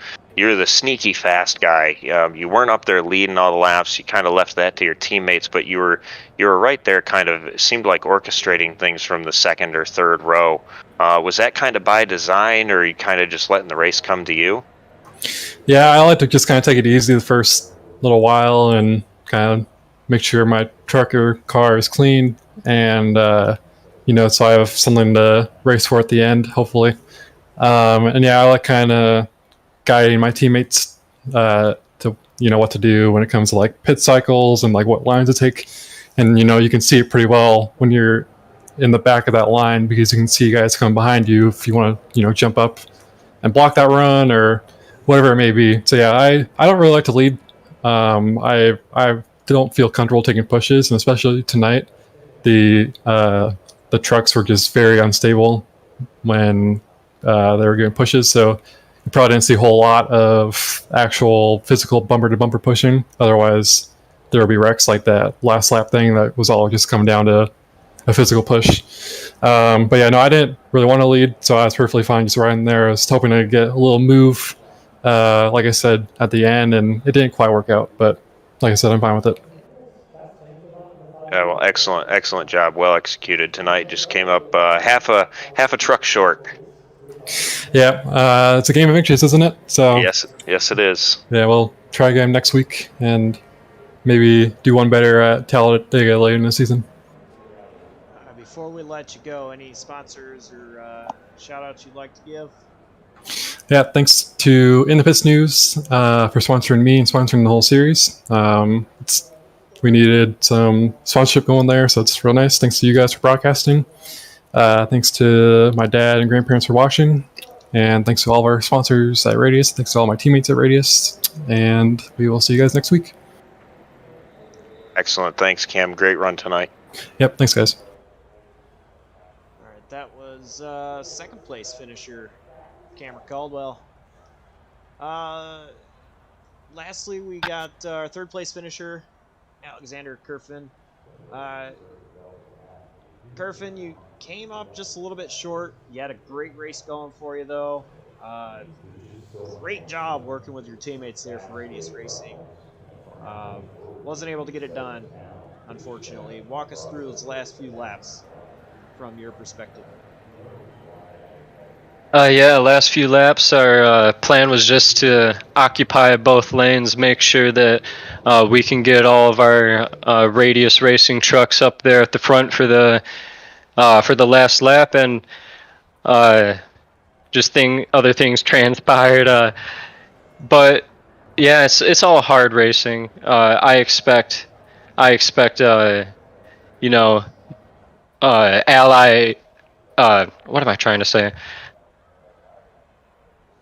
sneaky fast guy. You weren't up there leading all the laps. You kind of left that to your teammates. But you were right there. Kind of it seemed like orchestrating things from the second or third row. Was that kind of by design, or are you kind of just letting the race come to you? Yeah, I like to just kind of take it easy the first little while and kind of make sure my truck or car is clean, and so I have something to race for at the end, hopefully. And yeah, I like kind of guiding my teammates to what to do when it comes to like pit cycles and like what lines to take. And you can see it pretty well when you're in the back of that line because you can see guys come behind you if you want to jump up and block that run or whatever it may be. So yeah, I don't really like to lead. I don't feel comfortable taking pushes, and especially tonight, the trucks were just very unstable when they were getting pushes. So you probably didn't see a whole lot of actual physical bumper to bumper pushing. Otherwise, there would be wrecks like that last lap thing that was all just coming down to a physical push. But yeah, no, I didn't really want to lead, so I was perfectly fine just riding there. I was hoping to get a little move, like I said, at the end, and it didn't quite work out. But like I said, I'm fine with it. Yeah, well, excellent job, well executed tonight. Just came up half a truck short. Yeah, it's a game of inches, isn't it? So yes, it is. Yeah, we'll try again next week and maybe do one better at Talladega later in the season. Before we let you go, any sponsors or shout outs you'd like to give? Yeah, thanks to In the Pits News for sponsoring me and sponsoring the whole series. We needed some sponsorship going there, so it's real nice. Thanks to you guys for broadcasting. Thanks to my dad and grandparents for watching. And thanks to all of our sponsors at Radius. Thanks to all my teammates at Radius. And we will see you guys next week. Excellent. Thanks, Cam. Great run tonight. Yep, thanks, guys. All right, that was second place finisher, Cameron Caldwell. Lastly, we got our third place finisher, Alexander Curfin. Curfin, you came up just a little bit short. You had a great race going for you, though. Great job working with your teammates there for Radius Racing. Wasn't able to get it done, unfortunately. Walk us through those last few laps from your perspective. Yeah, last few laps, our plan was just to occupy both lanes, make sure that we can get all of our Radius Racing trucks up there at the front for the last lap, and other things transpired. But yeah, it's all hard racing. I expect Ally. What am I trying to say?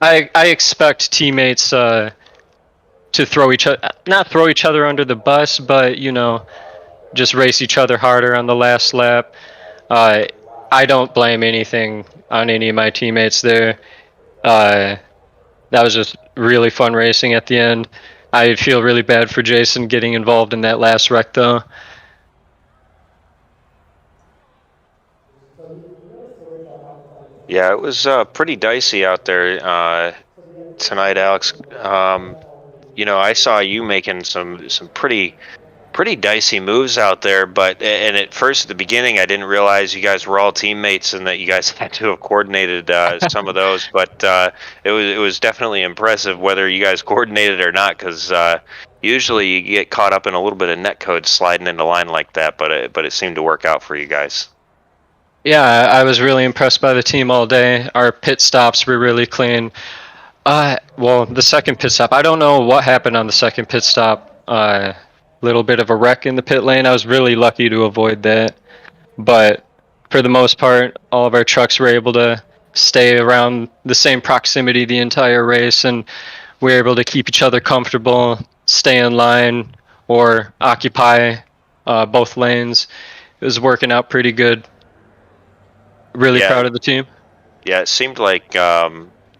I expect teammates to not throw each other under the bus, but just race each other harder on the last lap. Uh, I don't blame anything on any of my teammates there. That was just really fun racing at the end. I feel really bad for Jason getting involved in that last wreck, though. Yeah, it was pretty dicey out there tonight, Alex. I saw you making some pretty dicey moves out there, and at first at the beginning I didn't realize you guys were all teammates and that you guys had to have coordinated some of those, but it was definitely impressive whether you guys coordinated or not, because usually you get caught up in a little bit of netcode sliding into line like that, but it seemed to work out for you guys. Yeah, I was really impressed by the team all day. Our pit stops were really clean. Well, the second pit stop, I don't know what happened on the second pit stop. Little bit of a wreck in the pit lane. I was really lucky to avoid that. But for the most part, all of our trucks were able to stay around the same proximity the entire race, and we were able to keep each other comfortable, stay in line, or occupy both lanes. It was working out pretty good. Really Yeah, proud of the team. yeah, it seemed like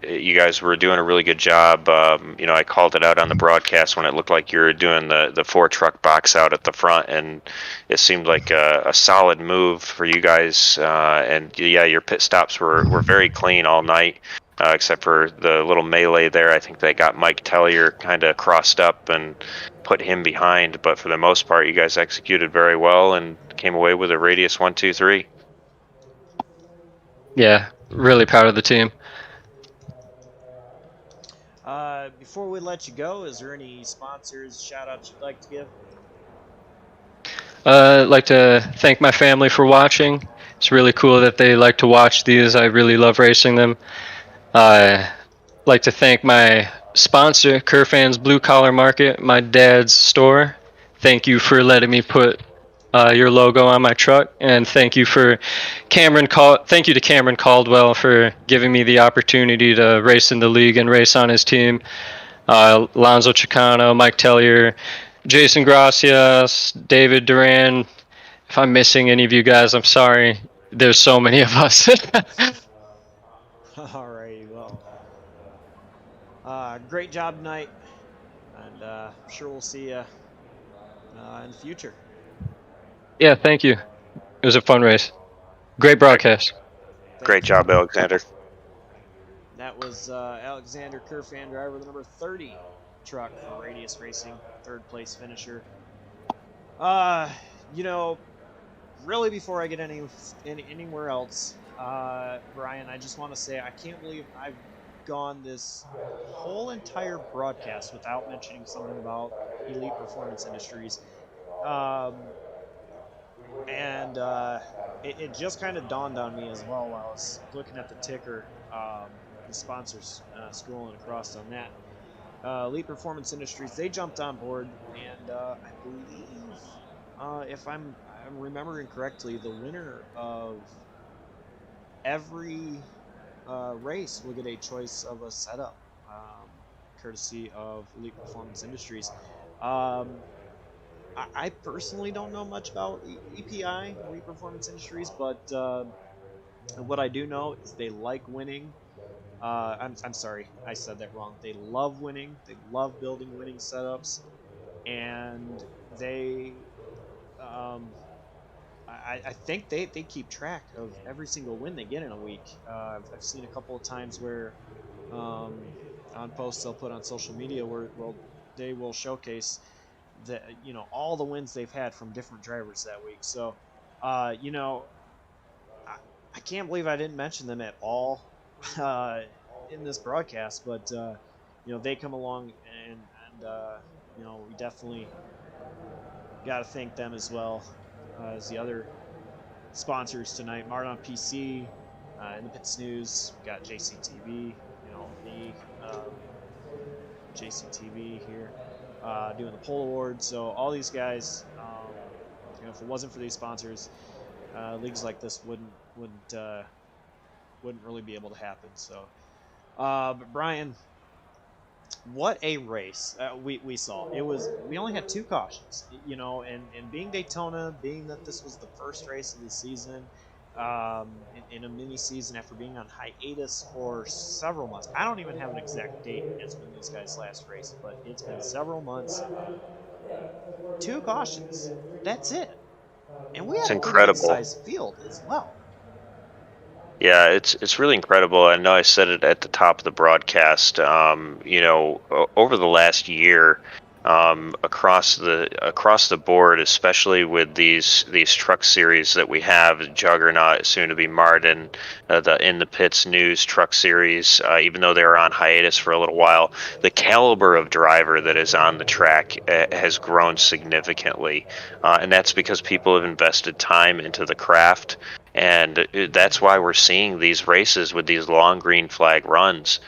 you guys were doing a really good job. I called it out on the broadcast when it looked like you were doing the 4-truck box out at the front, and it seemed like a solid move for you guys. And yeah, your pit stops were very clean all night, except for the little melee there. I think they got Mike Tellier kind of crossed up and put him behind, but for the most part, you guys executed very well and came away with a radius 1-2-3. Yeah, really proud of the team. Before we let you go, is there any sponsors, shout outs you'd like to give? I'd like to thank my family for watching. It's really cool that they like to watch these. I really love racing them. I'd like to thank my sponsor, Kerfan's Blue Collar Market, my dad's store. Thank you for letting me put your logo on my truck, and thank you to Cameron Caldwell for giving me the opportunity to race in the league and race on his team. Alonzo Chicano, Mike Tellier, Jason Gracias, David Duran. If I'm missing any of you guys, I'm sorry. There's so many of us. All right, well, great job tonight, and I'm sure we'll see you in the future. Yeah, thank you. It was a fun race. Great broadcast. Great job, Alexander. That was Alexander Kerfan, driver of the number 30 truck for Radius Racing, third place finisher. Really before I get anywhere else, Brian, I just want to say I can't believe I've gone this whole entire broadcast without mentioning something about Elite Performance Industries. And it just kind of dawned on me as well while I was looking at the ticker, the sponsors scrolling across on that. Elite Performance Industries, they jumped on board, and I believe, if I'm remembering correctly, the winner of every race will get a choice of a setup, courtesy of Elite Performance Industries. I personally don't know much about EPI, Elite Performance Industries, but what I do know is they like winning. I'm sorry, I said that wrong. They love winning. They love building winning setups, and they, I think they keep track of every single win they get in a week. I've seen a couple of times where on posts they'll put on social media where they will showcase all the wins they've had from different drivers that week. So, I can't believe I didn't mention them at all in this broadcast, but they come along and we definitely got to thank them as well as the other sponsors tonight. Mardon PC, in the Pits News, we got JCTV, me, JCTV here, doing the poll award. So all these guys, if it wasn't for these sponsors, leagues like this wouldn't really be able to happen. So But Brian, what a race we saw. It was we only had two cautions, and being Daytona, being that this was the first race of the season, in a mini season after being on hiatus for several months. I don't even have an exact date as when these guys last raced, but it's been several months. Two cautions. That's it. And we It's had a pretty good incredible. sized field as well. Yeah, it's really incredible. I know I said it at the top of the broadcast. Over the last year, across the board, especially with these truck series that we have, Juggernaut, soon to be Martin, the In the Pits News Truck Series. Even though they were on hiatus for a little while, the caliber of driver that is on the track has grown significantly, and that's because people have invested time into the craft, and that's why we're seeing these races with these long green flag runs.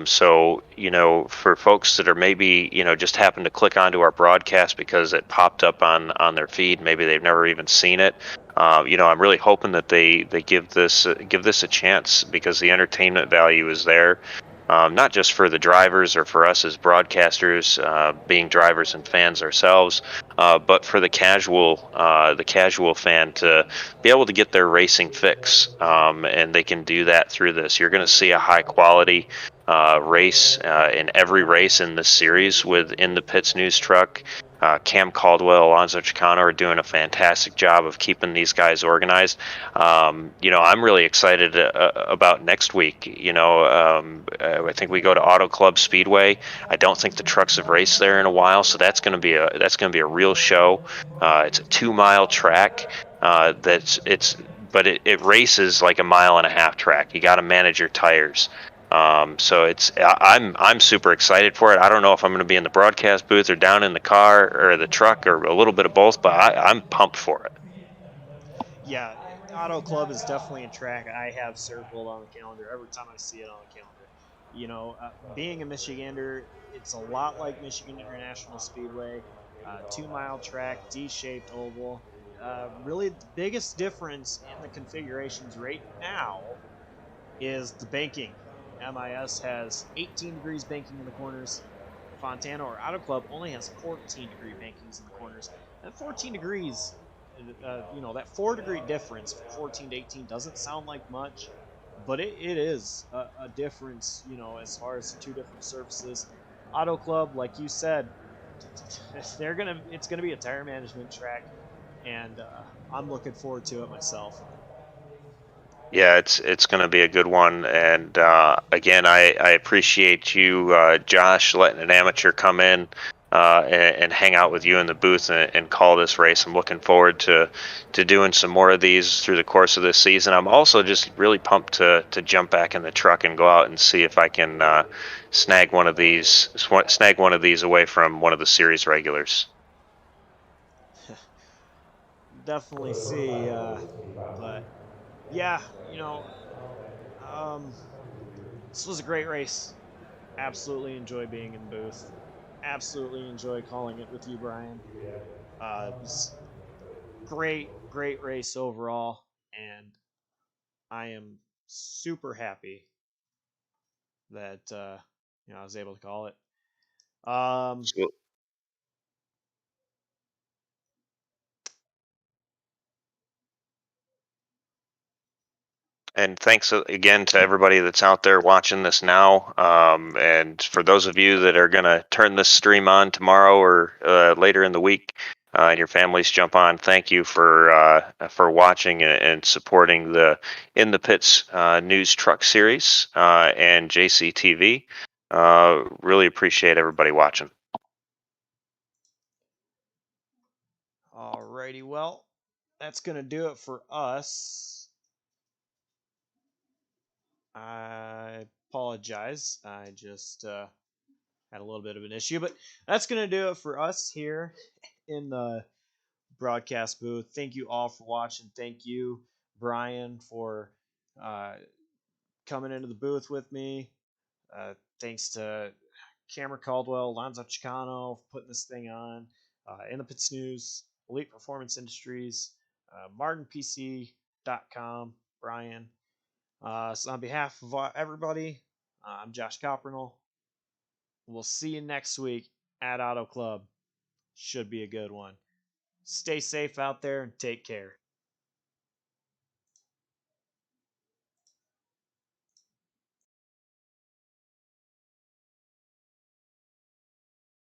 So, for folks that are maybe, just happen to click onto our broadcast because it popped up on their feed, maybe they've never even seen it. I'm really hoping that they give this a chance, because the entertainment value is there. Not just for the drivers or for us as broadcasters, being drivers and fans ourselves, but for the casual fan to be able to get their racing fix, and they can do that through this. You're going to see a high quality race in every race in this series with In the Pits News Truck. Cam Caldwell, Alonso Chicano are doing a fantastic job of keeping these guys organized. I'm really excited about next week. I think we go to Auto Club Speedway. I don't think the trucks have raced there in a while, so that's going to be a real show. It's a 2 mile track. But it races like a mile and a half track. You got to manage your tires. So I'm super excited for it. I don't know if I'm going to be in the broadcast booth or down in the car or the truck or a little bit of both, but I'm pumped for it. Yeah, Auto Club is definitely a track I have circled on the calendar every time I see it on the calendar. Being a Michigander, it's a lot like Michigan International Speedway. 2 mile track, D shaped oval. Really, the biggest difference in the configurations right now is the banking. MIS has 18 degrees banking in the corners. Fontana or Auto Club only has 14-degree bankings in the corners. That 14 degrees, that 4-degree difference from 14 to 18 doesn't sound like much, but it is a difference, as far as two different surfaces. Auto Club, like you said, it's gonna be a tire management track, and I'm looking forward to it myself. Yeah, it's going to be a good one. And again, I appreciate you, Josh, letting an amateur come in and hang out with you in the booth and call this race. I'm looking forward to doing some more of these through the course of this season. I'm also just really pumped to jump back in the truck and go out and see if I can snag one of these away from one of the series regulars. Definitely see, but yeah, um, this was a great race. Absolutely enjoy being in the booth. Absolutely enjoy calling it with you, Brian. It was great, great race overall, and I am super happy that I was able to call it. Um, So And thanks again to everybody that's out there watching this now. And for those of you that are going to turn this stream on tomorrow or later in the week, and your families jump on, thank you for watching and supporting the In the Pits News Truck Series and JCTV. Really appreciate everybody watching. alrighty, well, that's gonna do it for us. I apologize. I just had a little bit of an issue, but that's gonna do it for us here in the broadcast booth. Thank you all for watching. Thank you, Brian, for uh, coming into the booth with me. Thanks to Cameron Caldwell, Lonzo Chicano for putting this thing on. In the Pits News, Elite Performance Industries, MartinPC.com, Brian. So on behalf of everybody, I'm Josh Coppernell. We'll see you next week at Auto Club. Should be a good one. Stay safe out there and take care.